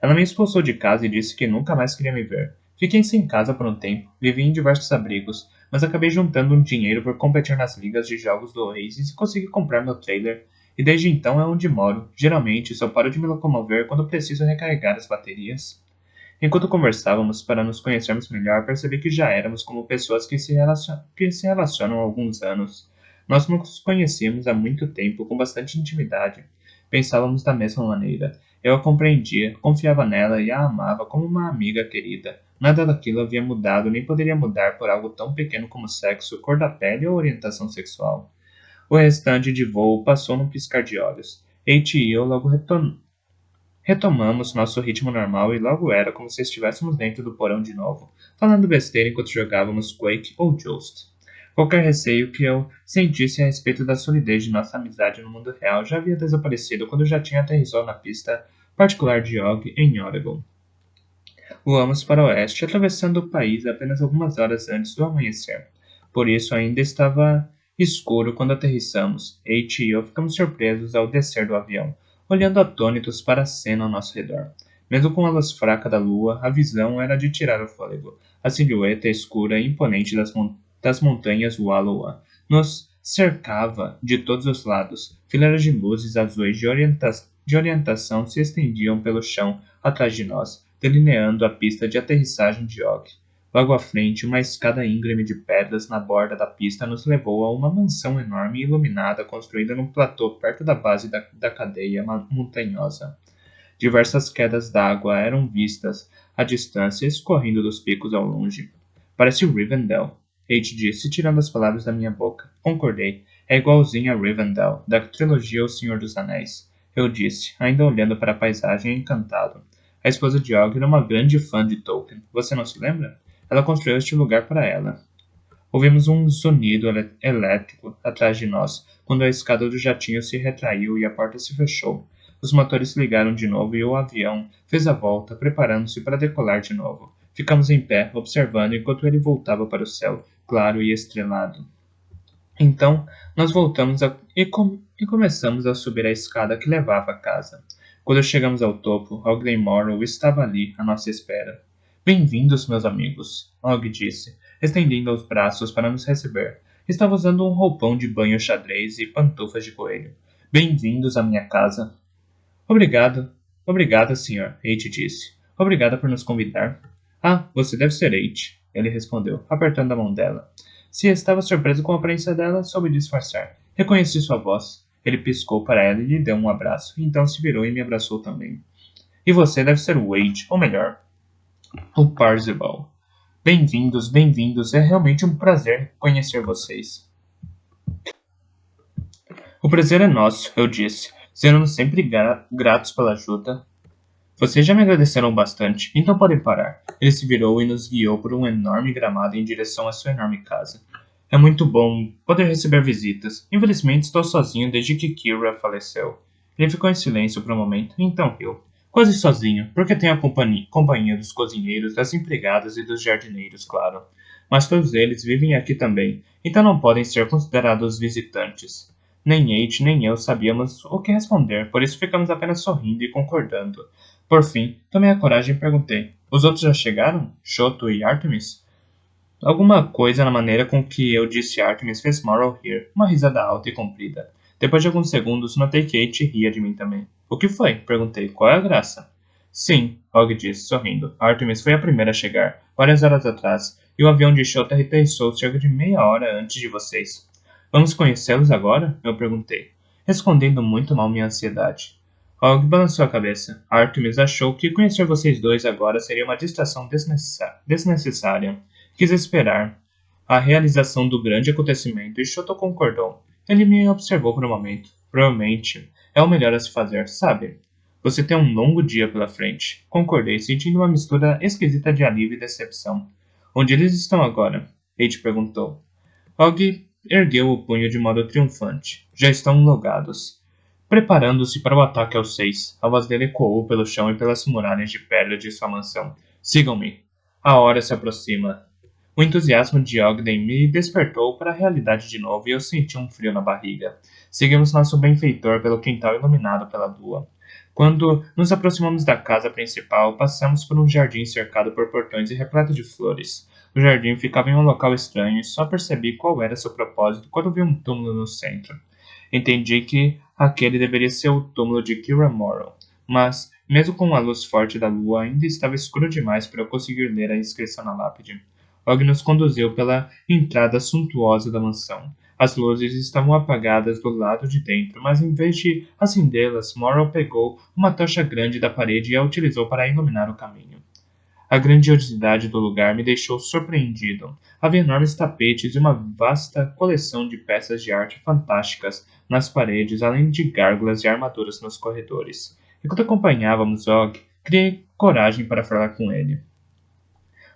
Ela me expulsou de casa e disse que nunca mais queria me ver. Fiquei sem casa por um tempo, vivi em diversos abrigos, mas acabei juntando um dinheiro por competir nas ligas de jogos do Oasis e consegui comprar meu trailer. E desde então é onde moro. Geralmente só paro de me locomover quando preciso recarregar as baterias. Enquanto conversávamos para nos conhecermos melhor, percebi que já éramos como pessoas que se relacionam há alguns anos. Nós nos conhecíamos há muito tempo, com bastante intimidade. Pensávamos da mesma maneira. Eu a compreendia, confiava nela e a amava como uma amiga querida. Nada daquilo havia mudado nem poderia mudar por algo tão pequeno como sexo, cor da pele ou orientação sexual. O restante de voo passou num piscar de olhos. H e eu logo retomamos nosso ritmo normal e logo era como se estivéssemos dentro do porão de novo, falando besteira enquanto jogávamos Quake ou Joust. Qualquer receio que eu sentisse a respeito da solidez de nossa amizade no mundo real já havia desaparecido quando já tinha aterrissado na pista particular de Og em Oregon. Voamos para o oeste, atravessando o país apenas algumas horas antes do amanhecer. Por isso ainda estava escuro quando aterrissamos. H e eu ficamos surpresos ao descer do avião, olhando atônitos para a cena ao nosso redor. Mesmo com a luz fraca da lua, a visão era de tirar o fôlego. A silhueta escura e imponente das montanhas Wallowa nos cercava de todos os lados. Fileiras de luzes azuis de orientação se estendiam pelo chão atrás de nós, delineando a pista de aterrissagem de Og. Logo à frente, uma escada íngreme de pedras na borda da pista nos levou a uma mansão enorme e iluminada construída num platô perto da base da cadeia montanhosa. Diversas quedas d'água eram vistas à distância escorrendo dos picos ao longe. Parece Rivendell, H disse, tirando as palavras da minha boca. Concordei. É igualzinho a Rivendell, da trilogia O Senhor dos Anéis. Eu disse, ainda olhando para a paisagem encantado. A esposa de Og era uma grande fã de Tolkien. Você não se lembra? Ela construiu este lugar para ela. Ouvimos um zunido elétrico atrás de nós, quando a escada do jatinho se retraiu e a porta se fechou. Os motores se ligaram de novo e o avião fez a volta, preparando-se para decolar de novo. Ficamos em pé, observando enquanto ele voltava para o céu, claro e estrelado. Então, nós voltamos e começamos a subir a escada que levava à casa. Quando chegamos ao topo, Og Morrow estava ali, à nossa espera. Bem-vindos, meus amigos, Og disse, estendendo os braços para nos receber. Estava usando um roupão de banho xadrez e pantufas de coelho. Bem-vindos à minha casa. Obrigado. Obrigada, senhor, H disse. Obrigada por nos convidar. Ah, você deve ser H, ele respondeu, apertando a mão dela. Se estava surpreso com a aparência dela, soube disfarçar. Reconheci sua voz. Ele piscou para ela e lhe deu um abraço, então se virou e me abraçou também. E você deve ser Wade, ou melhor, o Parzival. Bem-vindos, bem-vindos. É realmente um prazer conhecer vocês. O prazer é nosso, eu disse, sendo sempre gratos pela ajuda. Vocês já me agradeceram bastante, então podem parar. Ele se virou e nos guiou por um enorme gramado em direção à sua enorme casa. É muito bom poder receber visitas. Infelizmente estou sozinho desde que Kira faleceu. Ele ficou em silêncio por um momento e então riu. Quase sozinho, porque tenho a companhia dos cozinheiros, das empregadas e dos jardineiros, claro. Mas todos eles vivem aqui também, então não podem ser considerados visitantes. Nem H nem eu sabíamos o que responder, por isso ficamos apenas sorrindo e concordando. Por fim, tomei a coragem e perguntei: Os outros já chegaram? Shoto e Artemis? Alguma coisa na maneira com que eu disse Artemis fez Morrow rir, uma risada alta e comprida. Depois de alguns segundos, notei que Kate ria de mim também. O que foi? Perguntei. Qual é a graça? Sim, Og disse, sorrindo. Artemis foi a primeira a chegar, várias horas atrás, e o avião de Shota regressou cerca de meia hora antes de vocês. Vamos conhecê-los agora? Eu perguntei, escondendo muito mal minha ansiedade. Og balançou a cabeça. Artemis achou que conhecer vocês dois agora seria uma distração desnecessária. Quis esperar a realização do grande acontecimento e Shoto concordou. Ele me observou por um momento. Provavelmente é o melhor a se fazer, sabe? Você tem um longo dia pela frente. Concordei, sentindo uma mistura esquisita de alívio e decepção. Onde eles estão agora? Kate perguntou. Og ergueu o punho de modo triunfante. Já estão logados. Preparando-se para o ataque aos 6. A voz dele ecoou pelo chão e pelas muralhas de pedra de sua mansão. Sigam-me. A hora se aproxima. O entusiasmo de Ogden me despertou para a realidade de novo e eu senti um frio na barriga. Seguimos nosso benfeitor pelo quintal iluminado pela lua. Quando nos aproximamos da casa principal, passamos por um jardim cercado por portões e repleto de flores. O jardim ficava em um local estranho e só percebi qual era seu propósito quando vi um túmulo no centro. Entendi que aquele deveria ser o túmulo de Kira Morrow, mas, mesmo com a luz forte da lua, ainda estava escuro demais para eu conseguir ler a inscrição na lápide. Og nos conduziu pela entrada suntuosa da mansão. As luzes estavam apagadas do lado de dentro, mas em vez de acendê-las, Morrow pegou uma tocha grande da parede e a utilizou para iluminar o caminho. A grandiosidade do lugar me deixou surpreendido. Havia enormes tapetes e uma vasta coleção de peças de arte fantásticas nas paredes, além de gárgulas e armaduras nos corredores. Enquanto acompanhávamos Og, criei coragem para falar com ele.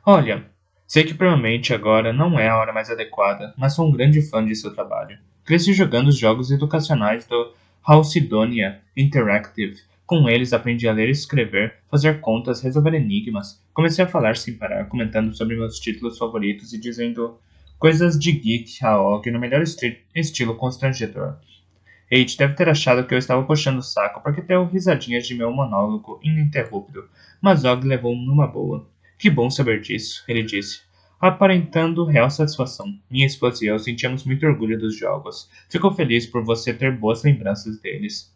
Olha, sei que provavelmente agora não é a hora mais adequada, mas sou um grande fã de seu trabalho. Cresci jogando os jogos educacionais do Halcydonia Interactive. Com eles aprendi a ler e escrever, fazer contas, resolver enigmas. Comecei a falar sem parar, comentando sobre meus títulos favoritos e dizendo coisas de geek a Og no melhor estilo constrangedor. H deve ter achado que eu estava puxando o saco porque deu risadinhas de meu monólogo ininterrupto, mas Og levou numa boa. Que bom saber disso, ele disse, aparentando real satisfação. Minha esposa e eu sentíamos muito orgulho dos jogos. Fico feliz por você ter boas lembranças deles.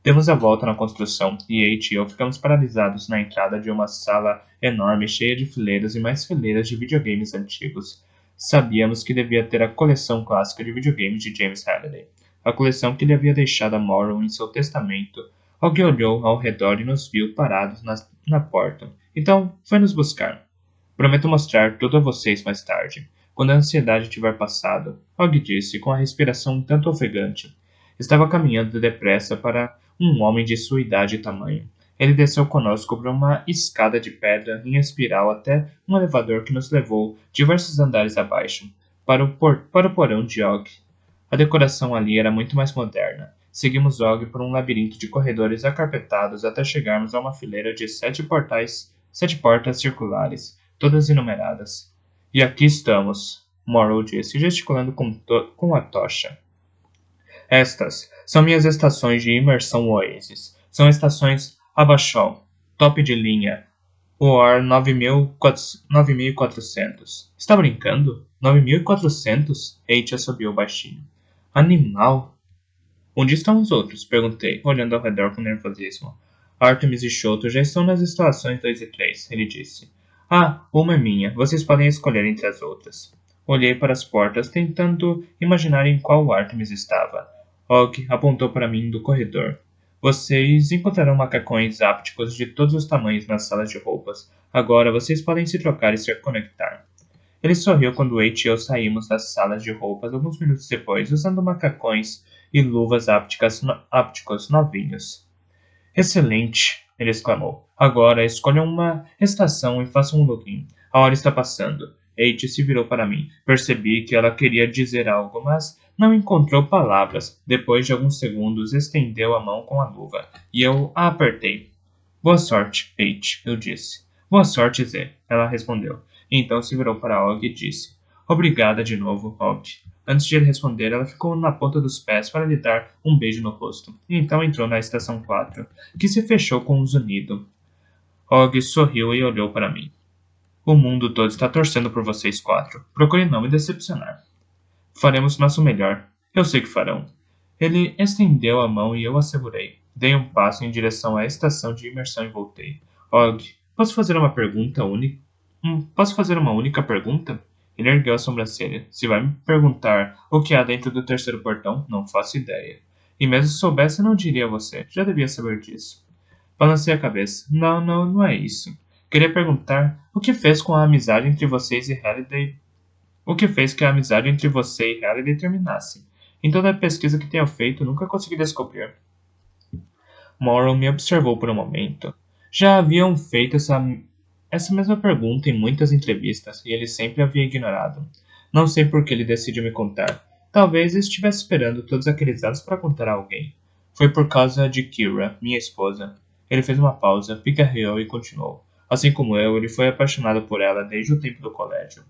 Demos a volta na construção, e H e eu ficamos paralisados na entrada de uma sala enorme cheia de fileiras e mais fileiras de videogames antigos. Sabíamos que devia ter a coleção clássica de videogames de James Halliday, a coleção que ele havia deixado a Morrow em seu testamento. Alguém olhou ao redor e nos viu parados na porta. Então, foi nos buscar. Prometo mostrar tudo a vocês mais tarde, quando a ansiedade tiver passado, Og disse, com a respiração um tanto ofegante. Estava caminhando depressa para um homem de sua idade e tamanho. Ele desceu conosco por uma escada de pedra em espiral até um elevador que nos levou diversos andares abaixo, para o porão de Og. A decoração ali era muito mais moderna. Seguimos Og por um labirinto de corredores acarpetados até chegarmos a uma fileira de 7 portas circulares, todas enumeradas. E aqui estamos, Morrow disse, gesticulando com a tocha. Estas são minhas estações de imersão Oasis. São estações Abashol, top de linha, OR 9400. Está brincando? 9400? H assobiou baixinho. Animal! Onde estão os outros? Perguntei, olhando ao redor com nervosismo. Artemis e Shoto já estão nas instalações 2 e 3, ele disse. Ah, uma é minha. Vocês podem escolher entre as outras. Olhei para as portas, tentando imaginar em qual Artemis estava. Og apontou para mim do corredor. Vocês encontrarão macacões ápticos de todos os tamanhos nas salas de roupas. Agora vocês podem se trocar e se conectar. Ele sorriu quando H e eu saímos das salas de roupas alguns minutos depois, usando macacões e luvas ápticos novinhos. Excelente! Ele exclamou. Agora escolham uma estação e façam um login. A hora está passando. H se virou para mim. Percebi que ela queria dizer algo, mas não encontrou palavras. Depois de alguns segundos, estendeu a mão com a luva, e eu a apertei. Boa sorte, H, eu disse. Boa sorte, Z, ela respondeu. E então se virou para Og e disse: Obrigada de novo, Og. Antes de ele responder, ela ficou na ponta dos pés para lhe dar um beijo no rosto. E então entrou na estação 4, que se fechou com um zunido. Og sorriu e olhou para mim. O mundo todo está torcendo por vocês quatro. Procure não me decepcionar. Faremos nosso melhor. Eu sei que farão. Ele estendeu a mão e eu a segurei. Dei um passo em direção à estação de imersão e voltei. Og, posso fazer uma pergunta única? Posso fazer uma única pergunta? Ele ergueu a sobrancelha. Se vai me perguntar o que há dentro do terceiro portão, não faço ideia. E mesmo se soubesse, não diria a você. Já devia saber disso. Balancei a cabeça. Não é isso. Queria perguntar o que fez com a amizade entre vocês e Halliday. O que fez que a amizade entre você e Halliday terminasse? Em toda a pesquisa que tenho feito, nunca consegui descobrir. Morrow me observou por um momento. Já haviam feito essa mesma pergunta em muitas entrevistas e ele sempre havia ignorado. Não sei por que ele decidiu me contar. Talvez estivesse esperando todos aqueles anos para contar a alguém. Foi por causa de Kira, minha esposa. Ele fez uma pausa, picarreou e continuou. Assim como eu, ele foi apaixonado por ela desde o tempo do colégio.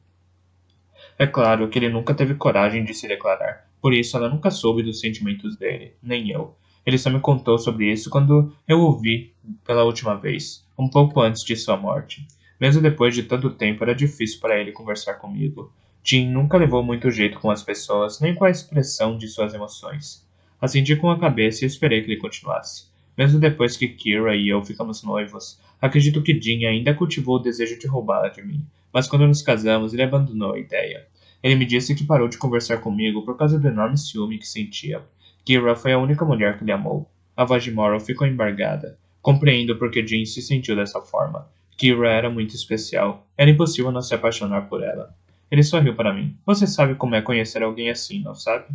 É claro que ele nunca teve coragem de se declarar, por isso ela nunca soube dos sentimentos dele, nem eu. Ele só me contou sobre isso quando eu o vi pela última vez, um pouco antes de sua morte. Mesmo depois de tanto tempo, era difícil para ele conversar comigo. Jim nunca levou muito jeito com as pessoas, nem com a expressão de suas emoções. Acendi com a cabeça e esperei que ele continuasse. Mesmo depois que Kira e eu ficamos noivos, acredito que Jim ainda cultivou o desejo de roubá-la de mim. Mas quando nos casamos, ele abandonou a ideia. Ele me disse que parou de conversar comigo por causa do enorme ciúme que sentia. Kira foi a única mulher que ele amou. A voz de Morrow ficou embargada. Compreendo por que Jean se sentiu dessa forma. Kira era muito especial. Era impossível não se apaixonar por ela. Ele sorriu para mim. Você sabe como é conhecer alguém assim, não sabe?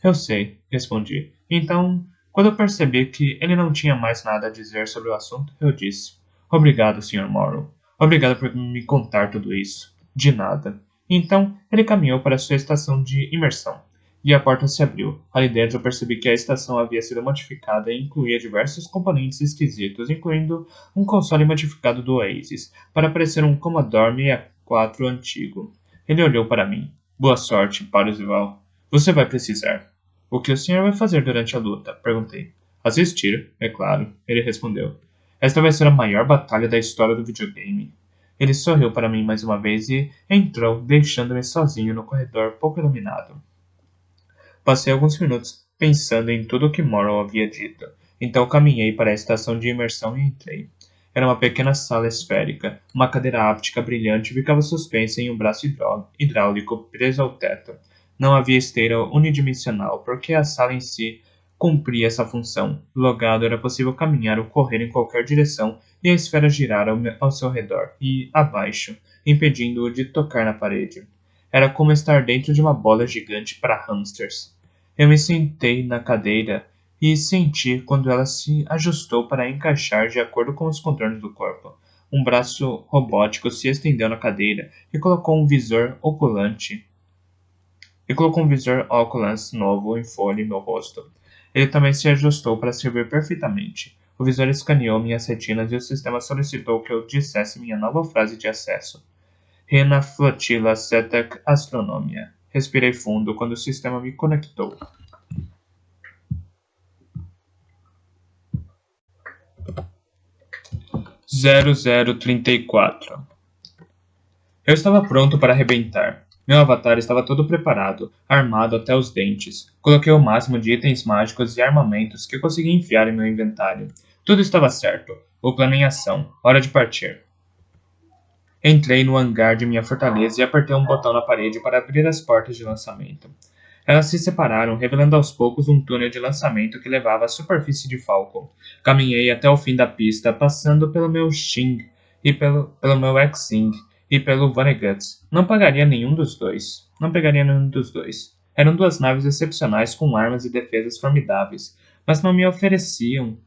Eu sei, respondi. Então, quando eu percebi que ele não tinha mais nada a dizer sobre o assunto, eu disse: Obrigado, Sr. Morrow. Obrigado por me contar tudo isso. De nada. Então, ele caminhou para sua estação de imersão. E a porta se abriu. Ali dentro eu percebi que a estação havia sido modificada e incluía diversos componentes esquisitos, incluindo um console modificado do Oasis, para parecer um Commodore 64 antigo. Ele olhou para mim. Boa sorte, Parzival. Você vai precisar. O que o senhor vai fazer durante a luta? Perguntei. Assistir, é claro, ele respondeu. Esta vai ser a maior batalha da história do videogame. Ele sorriu para mim mais uma vez e entrou, deixando-me sozinho no corredor pouco iluminado. Passei alguns minutos pensando em tudo o que Morrow havia dito. Então caminhei para a estação de imersão e entrei. Era uma pequena sala esférica. Uma cadeira áptica brilhante ficava suspensa em um braço hidráulico preso ao teto. Não havia esteira unidimensional, porque a sala em si cumpria essa função. Logado era possível caminhar ou correr em qualquer direção e a esfera girar ao seu redor e abaixo, impedindo-o de tocar na parede. Era como estar dentro de uma bola gigante para hamsters. Eu me sentei na cadeira e senti quando ela se ajustou para encaixar de acordo com os contornos do corpo. Um braço robótico se estendeu na cadeira e colocou um visor Oculus novo em folha em meu rosto. Ele também se ajustou para servir perfeitamente. O visor escaneou minhas retinas e o sistema solicitou que eu dissesse minha nova frase de acesso. Rena Flotilla Setec Astronomia. Respirei fundo quando o sistema me conectou. 0034. Eu estava pronto para arrebentar. Meu avatar estava todo preparado, armado até os dentes. Coloquei o máximo de itens mágicos e armamentos que eu conseguia enfiar em meu inventário. Tudo estava certo. O plano em ação. Hora de partir. Entrei no hangar de minha fortaleza e apertei um botão na parede para abrir as portas de lançamento. Elas se separaram, revelando aos poucos um túnel de lançamento que levava à superfície de Falcon. Caminhei até o fim da pista, passando pelo meu Xing e pelo meu X-Wing e pelo Vonnegut. Não pegaria nenhum dos dois. Eram duas naves excepcionais com armas e defesas formidáveis, mas não me ofereceriam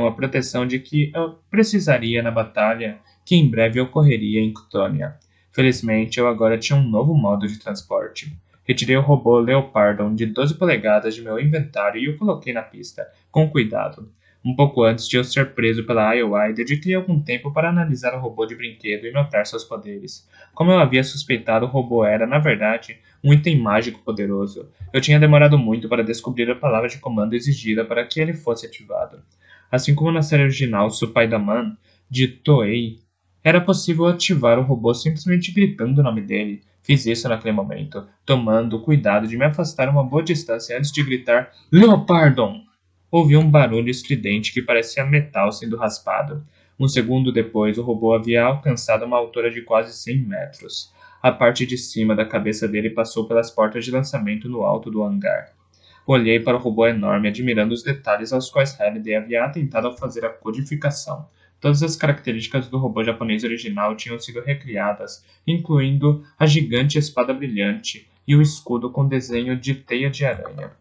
a proteção de que eu precisaria na batalha que em breve ocorreria em Ctônia. Felizmente, eu agora tinha um novo modo de transporte. Retirei o robô Leopardon de 12 polegadas de meu inventário e o coloquei na pista, com cuidado. Um pouco antes de eu ser preso pela IOI, dediquei algum tempo para analisar o robô de brinquedo e notar seus poderes. Como eu havia suspeitado, o robô era, na verdade, um item mágico poderoso. Eu tinha demorado muito para descobrir a palavra de comando exigida para que ele fosse ativado. Assim como na série original Supaidaman, de Toei, era possível ativar o robô simplesmente gritando o nome dele. Fiz isso naquele momento, tomando o cuidado de me afastar uma boa distância antes de gritar Leopardon! Ouvi um barulho estridente que parecia metal sendo raspado. Um segundo depois, o robô havia alcançado uma altura de quase 100 metros. A parte de cima da cabeça dele passou pelas portas de lançamento no alto do hangar. Olhei para o robô enorme, admirando os detalhes aos quais Halliday havia atentado ao fazer a codificação. Todas as características do robô japonês original tinham sido recriadas, incluindo a gigante espada brilhante e o escudo com desenho de teia de aranha.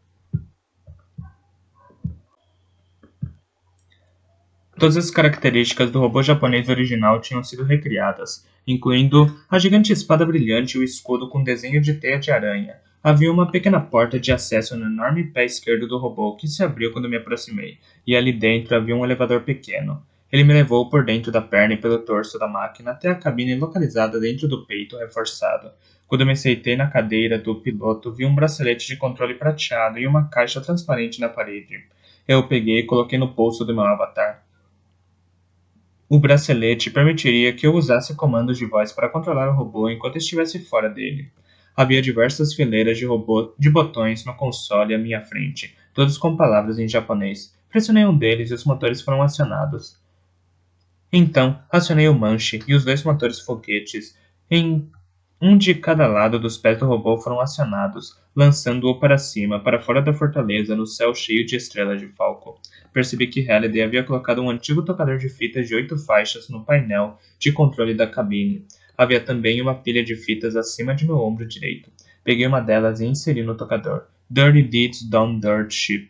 Todas as características do robô japonês original tinham sido recriadas, incluindo a gigante espada brilhante e o escudo com desenho de teia de aranha. Havia uma pequena porta de acesso no enorme pé esquerdo do robô que se abriu quando me aproximei, e ali dentro havia um elevador pequeno. Ele me levou por dentro da perna e pelo torso da máquina até a cabine localizada dentro do peito reforçado. Quando me sentei na cadeira do piloto, vi um bracelete de controle prateado e uma caixa transparente na parede. Eu o peguei e coloquei no pulso do meu avatar. O bracelete permitiria que eu usasse comandos de voz para controlar o robô enquanto estivesse fora dele. Havia diversas fileiras de botões no console à minha frente, todos com palavras em japonês. Pressionei um deles e os motores foram acionados. Então, acionei o manche e os dois motores foguetes, em um de cada lado dos pés do robô, foram acionados, lançando-o para cima, para fora da fortaleza, no céu cheio de estrelas de Falco. Percebi que Halliday havia colocado um antigo tocador de fitas de 8 faixas no painel de controle da cabine. Havia também uma pilha de fitas acima de meu ombro direito. Peguei uma delas e inseri no tocador. Dirty Deeds Done Dirt Ship,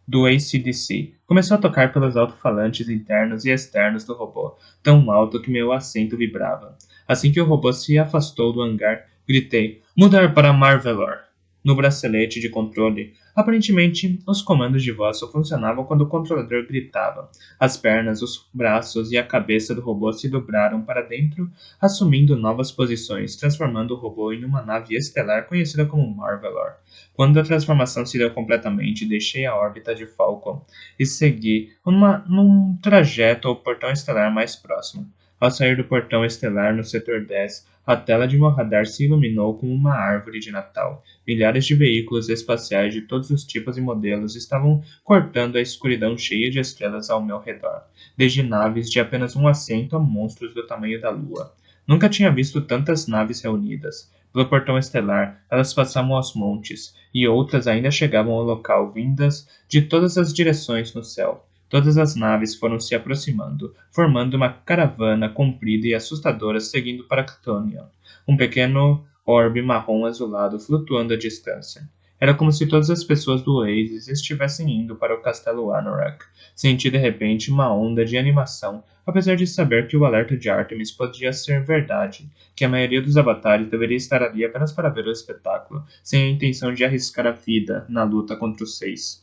do AC/DC. Começou a tocar pelos alto-falantes internos e externos do robô, tão alto que meu assento vibrava. Assim que o robô se afastou do hangar, gritei: Mudar para Marvelor! No bracelete de controle. Aparentemente, os comandos de voz só funcionavam quando o controlador gritava. As pernas, os braços e a cabeça do robô se dobraram para dentro, assumindo novas posições, transformando o robô em uma nave estelar conhecida como Marvelor. Quando a transformação se deu completamente, deixei a órbita de Falcon e segui num trajeto ao portão estelar mais próximo. Ao sair do portão estelar no setor 10, a tela de meu radar se iluminou como uma árvore de Natal. Milhares de veículos espaciais de todos os tipos e modelos estavam cortando a escuridão cheia de estrelas ao meu redor, desde naves de apenas um assento a monstros do tamanho da Lua. Nunca tinha visto tantas naves reunidas. Pelo portão estelar, elas passavam aos montes, e outras ainda chegavam ao local, vindas de todas as direções no céu. Todas as naves foram se aproximando, formando uma caravana comprida e assustadora seguindo para Ctonian, um pequeno orbe marrom azulado flutuando à distância. Era como se todas as pessoas do Oasis estivessem indo para o castelo Anorak. Senti de repente uma onda de animação, apesar de saber que o alerta de Artemis podia ser verdade, que a maioria dos avatares deveria estar ali apenas para ver o espetáculo, sem a intenção de arriscar a vida na luta contra os seis.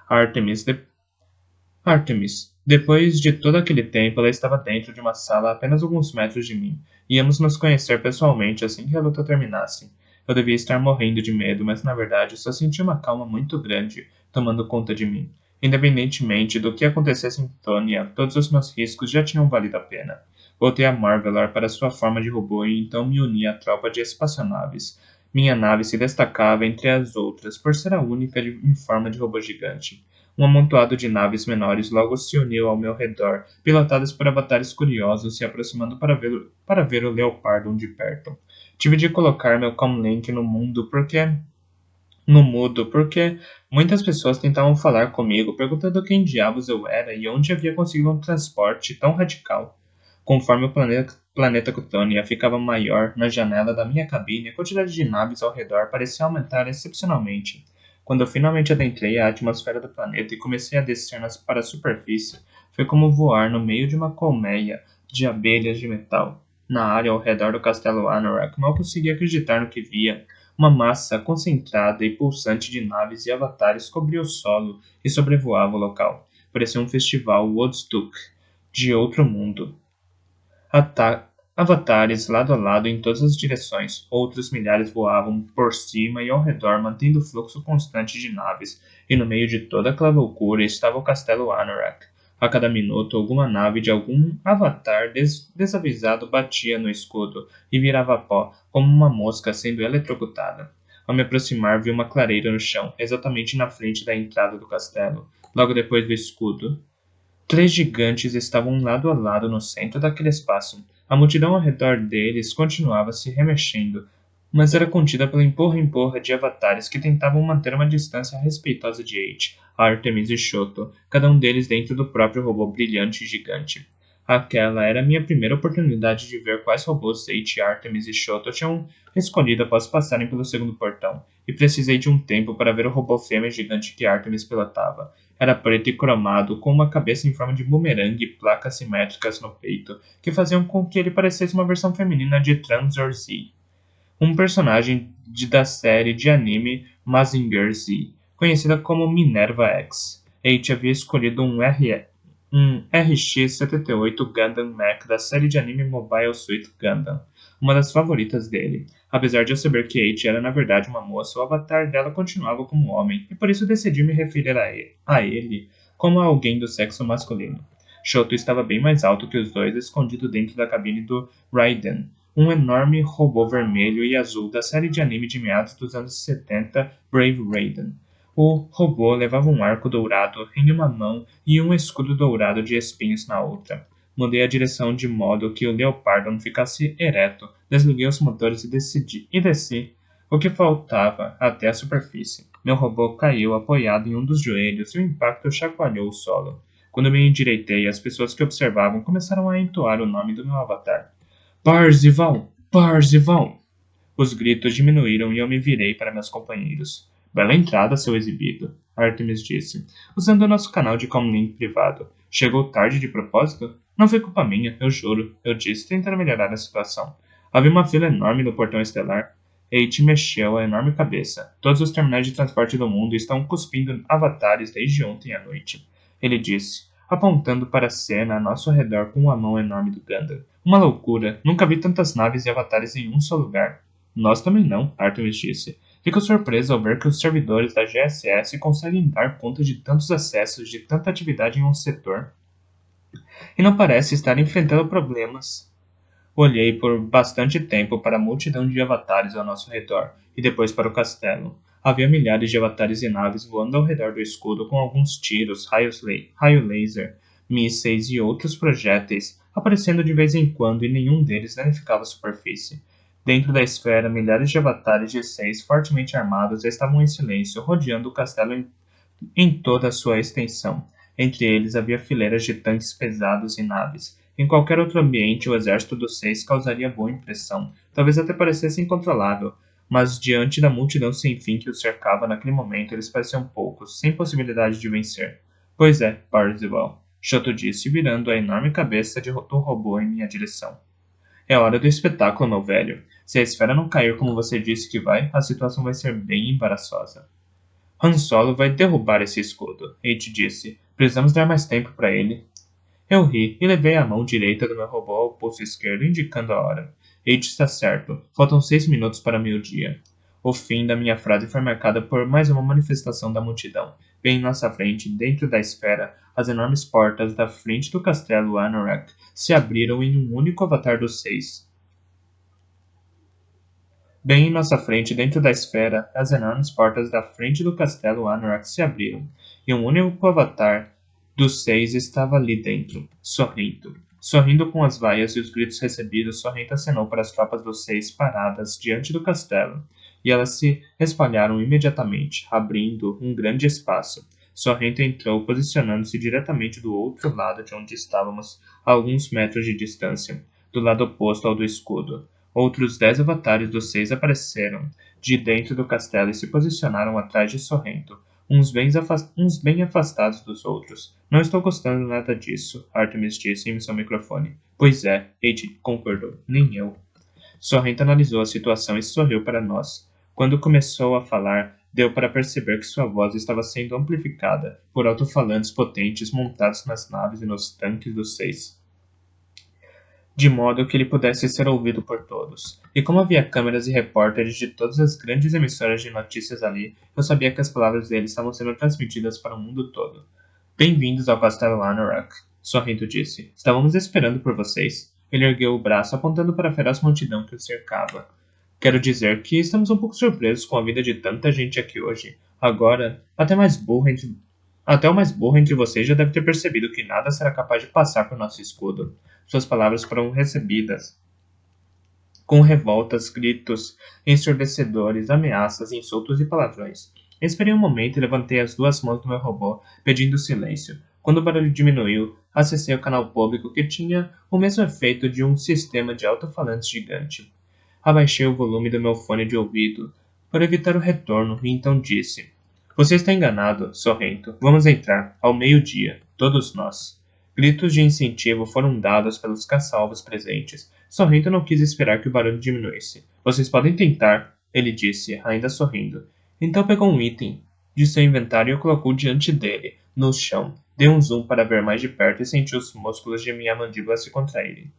Artemis, Artemis. Depois de todo aquele tempo, ela estava dentro de uma sala a apenas alguns metros de mim. Íamos nos conhecer pessoalmente assim que a luta terminasse. Eu devia estar morrendo de medo, mas na verdade só senti uma calma muito grande tomando conta de mim. Independentemente do que acontecesse em Tonya, todos os meus riscos já tinham valido a pena. Voltei a Marvelar para sua forma de robô e então me uni à tropa de espaçonaves. Minha nave se destacava entre as outras por ser a única em forma de robô gigante. Um amontoado de naves menores logo se uniu ao meu redor, pilotadas por avatares curiosos se aproximando para ver o Leopardon de perto. Tive de colocar meu comlink no mudo, porque muitas pessoas tentavam falar comigo, perguntando quem diabos eu era e onde havia conseguido um transporte tão radical. Conforme o planeta Cutonia ficava maior, na janela da minha cabine, a quantidade de naves ao redor parecia aumentar excepcionalmente. Quando eu finalmente adentrei a atmosfera do planeta e comecei a descer para a superfície, foi como voar no meio de uma colmeia de abelhas de metal. Na área ao redor do castelo Anorak, mal conseguia acreditar no que via. Uma massa concentrada e pulsante de naves e avatares cobria o solo e sobrevoava o local. Parecia um festival Woodstock de outro mundo. Avatares lado a lado em todas as direções, outros milhares voavam por cima e ao redor, mantendo o fluxo constante de naves, e no meio de toda aquela loucura estava o castelo Anorak. A cada minuto, alguma nave de algum avatar desavisado batia no escudo e virava pó, como uma mosca sendo eletrocutada. Ao me aproximar, vi uma clareira no chão, exatamente na frente da entrada do castelo, logo depois do escudo. Três gigantes estavam lado a lado no centro daquele espaço. A multidão ao redor deles continuava se remexendo, mas era contida pela empurra-empurra de avatares que tentavam manter uma distância respeitosa de Eight, Artemis e Shoto, cada um deles dentro do próprio robô brilhante e gigante. Aquela era a minha primeira oportunidade de ver quais robôs Eight, Artemis e Shoto tinham escolhido após passarem pelo segundo portão, e precisei de um tempo para ver o robô fêmea gigante que Artemis pilotava. Era preto e cromado, com uma cabeça em forma de bumerangue e placas simétricas no peito, que faziam com que ele parecesse uma versão feminina de Transor Z, um personagem da série de anime Mazinger Z, conhecida como Minerva X. Eiichi havia escolhido um RX-78 Gundam Mech da série de anime Mobile Suit Gundam, uma das favoritas dele. Apesar de eu saber que Eiichi era na verdade uma moça, o avatar dela continuava como homem, e por isso decidi me referir a ele como a alguém do sexo masculino. Shoto estava bem mais alto que os dois, escondido dentro da cabine do Raiden, um enorme robô vermelho e azul da série de anime de meados dos anos 70 Brave Raiden. O robô levava um arco dourado em uma mão e um escudo dourado de espinhos na outra. Mudei a direção de modo que o leopardo não ficasse ereto, desliguei os motores e desci o que faltava até a superfície. Meu robô caiu apoiado em um dos joelhos e o impacto chacoalhou o solo. Quando me endireitei, as pessoas que observavam começaram a entoar o nome do meu avatar. Parzival! Parzival! Os gritos diminuíram e eu me virei para meus companheiros. Bela entrada, seu exibido, Artemis disse, usando o nosso canal de comlink privado. Chegou tarde de propósito? Não foi culpa minha, eu juro, eu disse, tentando melhorar a situação. Havia uma fila enorme no portão estelar. Eiichi mexeu a enorme cabeça. Todos os terminais de transporte do mundo estão cuspindo avatares desde ontem à noite. Ele disse, apontando para a cena a nosso redor com a mão enorme do Gundam. Uma loucura, nunca vi tantas naves e avatares em um só lugar. Nós também não, Artemis disse. Fico surpreso ao ver que os servidores da GSS conseguem dar conta de tantos acessos, de tanta atividade em um setor. E não parece estar enfrentando problemas. Olhei por bastante tempo para a multidão de avatares ao nosso redor, e depois para o castelo. Havia milhares de avatares e naves voando ao redor do escudo com alguns tiros, raio laser, mísseis e outros projéteis, aparecendo de vez em quando e nenhum deles danificava a superfície. Dentro da esfera, milhares de avatares de 6 fortemente armados estavam em silêncio, rodeando o castelo em toda a sua extensão. Entre eles havia fileiras de tanques pesados e naves. Em qualquer outro ambiente, o exército dos 6 causaria boa impressão, talvez até parecesse incontrolável, mas diante da multidão sem fim que os cercava naquele momento, eles pareciam poucos, sem possibilidade de vencer. Pois é, Parzival, Shoto disse, virando a enorme cabeça do robô em minha direção. É hora do espetáculo, meu velho. Se a esfera não cair como você disse que vai, a situação vai ser bem embaraçosa. Han Solo vai derrubar esse escudo, Eiichi disse. Precisamos dar mais tempo para ele. Eu ri e levei a mão direita do meu robô ao pulso esquerdo, indicando a hora. Eiichi está certo. Faltam 6 minutos para meio-dia. O fim da minha frase foi marcada por mais uma manifestação da multidão. Bem em nossa frente, dentro da esfera, as enormes portas da frente do castelo Anorak se abriram em um único avatar dos 6. Bem em nossa frente, dentro da esfera, as enormes portas da frente do castelo Anorak se abriram, e um único avatar dos 6 estava ali dentro, sorrindo. Sorrindo com as vaias e os gritos recebidos, Sorrento acenou para as tropas dos 6 paradas diante do castelo, e elas se espalharam imediatamente, abrindo um grande espaço. Sorrento entrou, posicionando-se diretamente do outro lado de onde estávamos, a alguns metros de distância, do lado oposto ao do escudo. Outros 10 avatares dos 6 apareceram de dentro do castelo e se posicionaram atrás de Sorrento, uns bem afastados dos outros. Não estou gostando nada disso, Artemis disse em seu microfone. Pois é, Eiichi concordou. Nem eu. Sorrento analisou a situação e sorriu para nós. Quando começou a falar, deu para perceber que sua voz estava sendo amplificada por alto-falantes potentes montados nas naves e nos tanques dos seis, de modo que ele pudesse ser ouvido por todos. E como havia câmeras e repórteres de todas as grandes emissoras de notícias ali, eu sabia que as palavras dele estavam sendo transmitidas para o mundo todo. Bem-vindos ao Castelo Anorak, sorrindo disse. Estávamos esperando por vocês. Ele ergueu o braço apontando para a feroz multidão que o cercava. Quero dizer que estamos um pouco surpresos com a vida de tanta gente aqui hoje. Agora, até o mais burro entre vocês já deve ter percebido que nada será capaz de passar por nosso escudo. Suas palavras foram recebidas com revoltas, gritos ensurdecedores, ameaças, insultos e palavrões. Esperei um momento e levantei as duas mãos do meu robô, pedindo silêncio. Quando o barulho diminuiu, acessei o canal público que tinha o mesmo efeito de um sistema de alto-falantes gigante. Abaixei o volume do meu fone de ouvido para evitar o retorno e então disse: Você está enganado, Sorrento. Vamos entrar, ao meio-dia, todos nós. Gritos de incentivo foram dados pelos caça-alvos presentes. Sorrento não quis esperar que o barulho diminuísse. Vocês podem tentar, ele disse, ainda sorrindo. Então pegou um item de seu inventário e o colocou diante dele, no chão. Dei um zoom para ver mais de perto e senti os músculos de minha mandíbula se contraírem.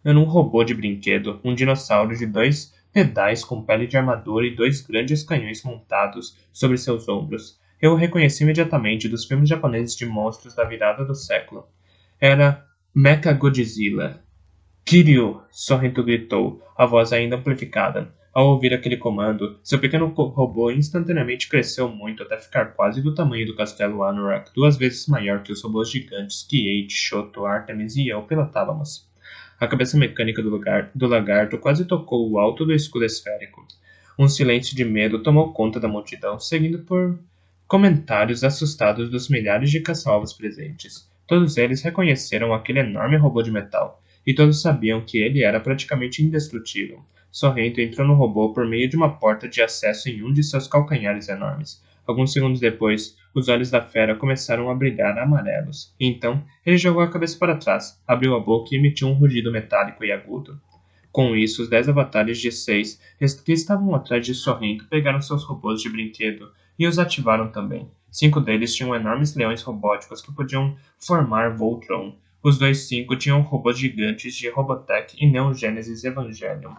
Era um robô de brinquedo, um dinossauro de 2 pedais com pele de armadura e 2 grandes canhões montados sobre seus ombros. Eu o reconheci imediatamente dos filmes japoneses de monstros da virada do século. Era Mechagodzilla. Kiryu! Sorrento gritou, a voz ainda amplificada. Ao ouvir aquele comando, seu pequeno robô instantaneamente cresceu muito até ficar quase do tamanho do castelo Anorak, 2 vezes maior que os robôs gigantes que Eiichi, Shoto, Artemis e eu pilotávamos. A cabeça mecânica do lagarto quase tocou o alto do escudo esférico. Um silêncio de medo tomou conta da multidão, seguido por comentários assustados dos milhares de caça-alvos presentes. Todos eles reconheceram aquele enorme robô de metal, e todos sabiam que ele era praticamente indestrutível. Sorrento entrou no robô por meio de uma porta de acesso em um de seus calcanhares enormes. Alguns segundos depois, os olhos da fera começaram a brilhar amarelos. E então, ele jogou a cabeça para trás, abriu a boca e emitiu um rugido metálico e agudo. Com isso, os 10 avatares de 6 que estavam atrás de Sorrento pegaram seus robôs de brinquedo e os ativaram também. 5 deles tinham enormes leões robóticos que podiam formar Voltron. Os 5 tinham robôs gigantes de Robotech e Neon Genesis Evangelion.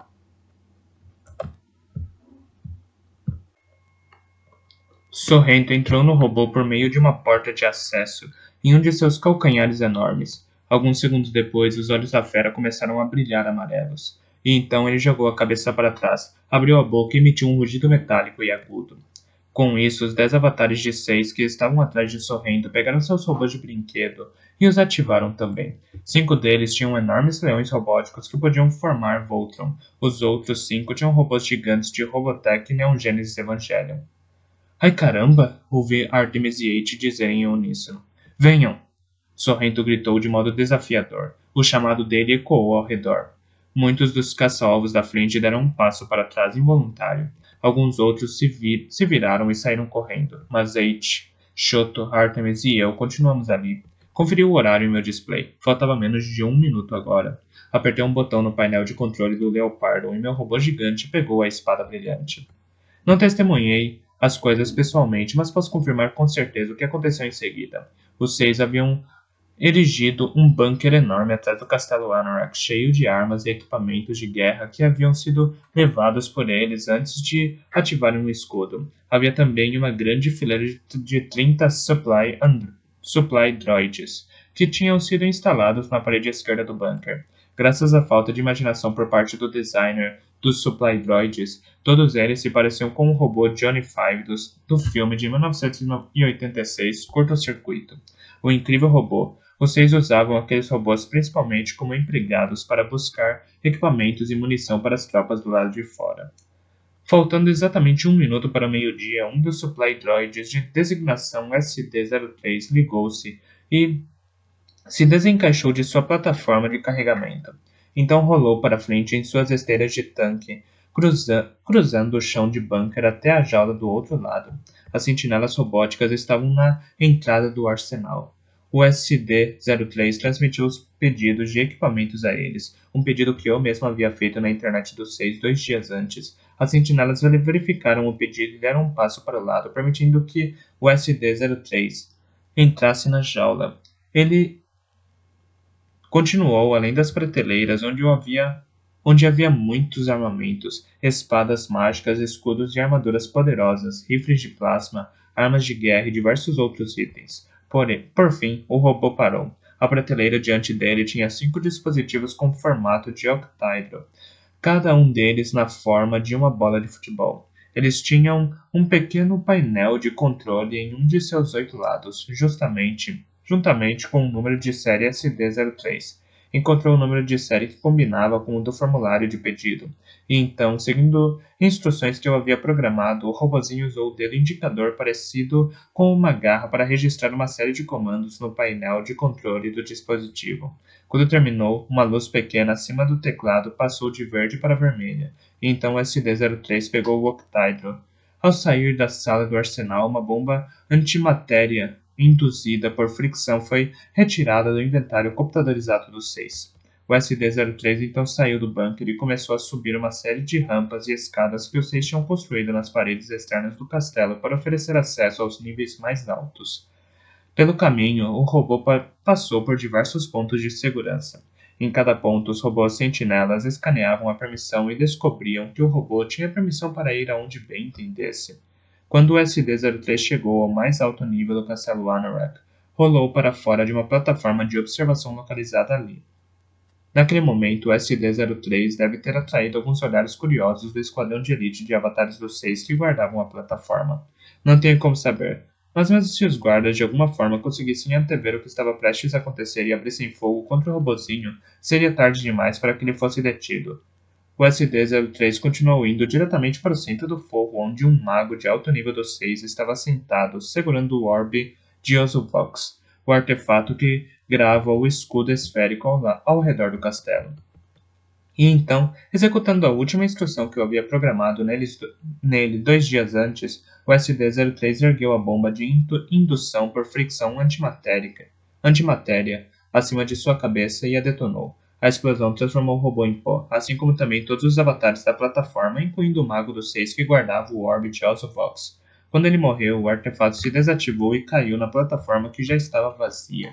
Sorrento entrou no robô por meio de uma porta de acesso em um de seus calcanhares enormes. Alguns segundos depois, os olhos da fera começaram a brilhar amarelos. E então ele jogou a cabeça para trás, abriu a boca e emitiu um rugido metálico e agudo. Com isso, os 10 avatares de 6 que estavam atrás de Sorrento pegaram seus robôs de brinquedo e os ativaram também. 5 deles tinham enormes leões robóticos que podiam formar Voltron. Os outros 5 tinham robôs gigantes de Robotech e Neon Genesis Evangelion. Ai caramba! Ouvi Artemis e Eiichi dizerem em uníssono. Venham! Sorrento gritou de modo desafiador. O chamado dele ecoou ao redor. Muitos dos caça-alvos da frente deram um passo para trás involuntário. Alguns outros se viraram e saíram correndo, mas Eiichi, Shoto, Artemis e eu continuamos ali. Conferi o horário em meu display. Faltava menos de 1 minuto agora. Apertei um botão no painel de controle do Leopardo e meu robô gigante pegou a espada brilhante. Não testemunhei as coisas pessoalmente, mas posso confirmar com certeza o que aconteceu em seguida. Os 6 haviam erigido um bunker enorme atrás do castelo Anorak, cheio de armas e equipamentos de guerra que haviam sido levados por eles antes de ativarem o escudo. Havia também uma grande fileira de 30 supply droids, que tinham sido instalados na parede esquerda do bunker. Graças à falta de imaginação por parte do designer dos supply droids, todos eles se pareciam com o robô Johnny Five do filme de 1986, Curto-Circuito. O incrível robô. Vocês usavam aqueles robôs principalmente como empregados para buscar equipamentos e munição para as tropas do lado de fora. Faltando exatamente 1 minuto para o meio-dia, um dos supply droids de designação SD-03 ligou-se e se desencaixou de sua plataforma de carregamento. Então rolou para frente em suas esteiras de tanque, cruzando o chão de bunker até a jaula do outro lado. As sentinelas robóticas estavam na entrada do arsenal. O SD-03 transmitiu os pedidos de equipamentos a eles, um pedido que eu mesmo havia feito na internet dos 6 2 dias antes. As sentinelas verificaram o pedido e deram um passo para o lado, permitindo que o SD-03 entrasse na jaula. Ele continuou além das prateleiras, onde havia muitos armamentos, espadas mágicas, escudos e armaduras poderosas, rifles de plasma, armas de guerra e diversos outros itens. Porém, por fim, o robô parou. A prateleira diante dele tinha 5 dispositivos com formato de octaedro, cada um deles na forma de uma bola de futebol. Eles tinham um pequeno painel de controle em um de seus 8 lados, juntamente com o número de série SD-03. Encontrou o número de série que combinava com o do formulário de pedido, e então, seguindo instruções que eu havia programado, o robozinho usou o dedo indicador parecido com uma garra para registrar uma série de comandos no painel de controle do dispositivo. Quando terminou, uma luz pequena acima do teclado passou de verde para vermelha, e então o SD-03 pegou o octaedro. Ao sair da sala do arsenal, uma bomba antimatéria induzida por fricção foi retirada do inventário computadorizado dos 6. O SD-03 então saiu do bunker e começou a subir uma série de rampas e escadas que os 6 tinham construído nas paredes externas do castelo para oferecer acesso aos níveis mais altos. Pelo caminho, o robô passou por diversos pontos de segurança. Em cada ponto, os robôs sentinelas escaneavam a permissão e descobriam que o robô tinha permissão para ir aonde bem entendesse. Quando o SD-03 chegou ao mais alto nível do castelo Anorak, rolou para fora de uma plataforma de observação localizada ali. Naquele momento, o SD-03 deve ter atraído alguns olhares curiosos do esquadrão de elite de avatares dos 6 que guardavam a plataforma. Não tenho como saber, mas mesmo se os guardas de alguma forma conseguissem antever o que estava prestes a acontecer e abrissem fogo contra o robozinho, seria tarde demais para que ele fosse detido. O SD-03 continuou indo diretamente para o centro do fogo, onde um mago de alto nível dos 6 estava sentado, segurando o orbe de Ozovox, o artefato que grava o escudo esférico ao redor do castelo. E então, executando a última instrução que eu havia programado nele 2 dias antes, o SD-03 ergueu a bomba de indução por fricção antimatéria acima de sua cabeça e a detonou. A explosão transformou o robô em pó, assim como também todos os avatares da plataforma, incluindo o mago dos 6 que guardava o orbe de Ozovox. Quando ele morreu, o artefato se desativou e caiu na plataforma que já estava vazia.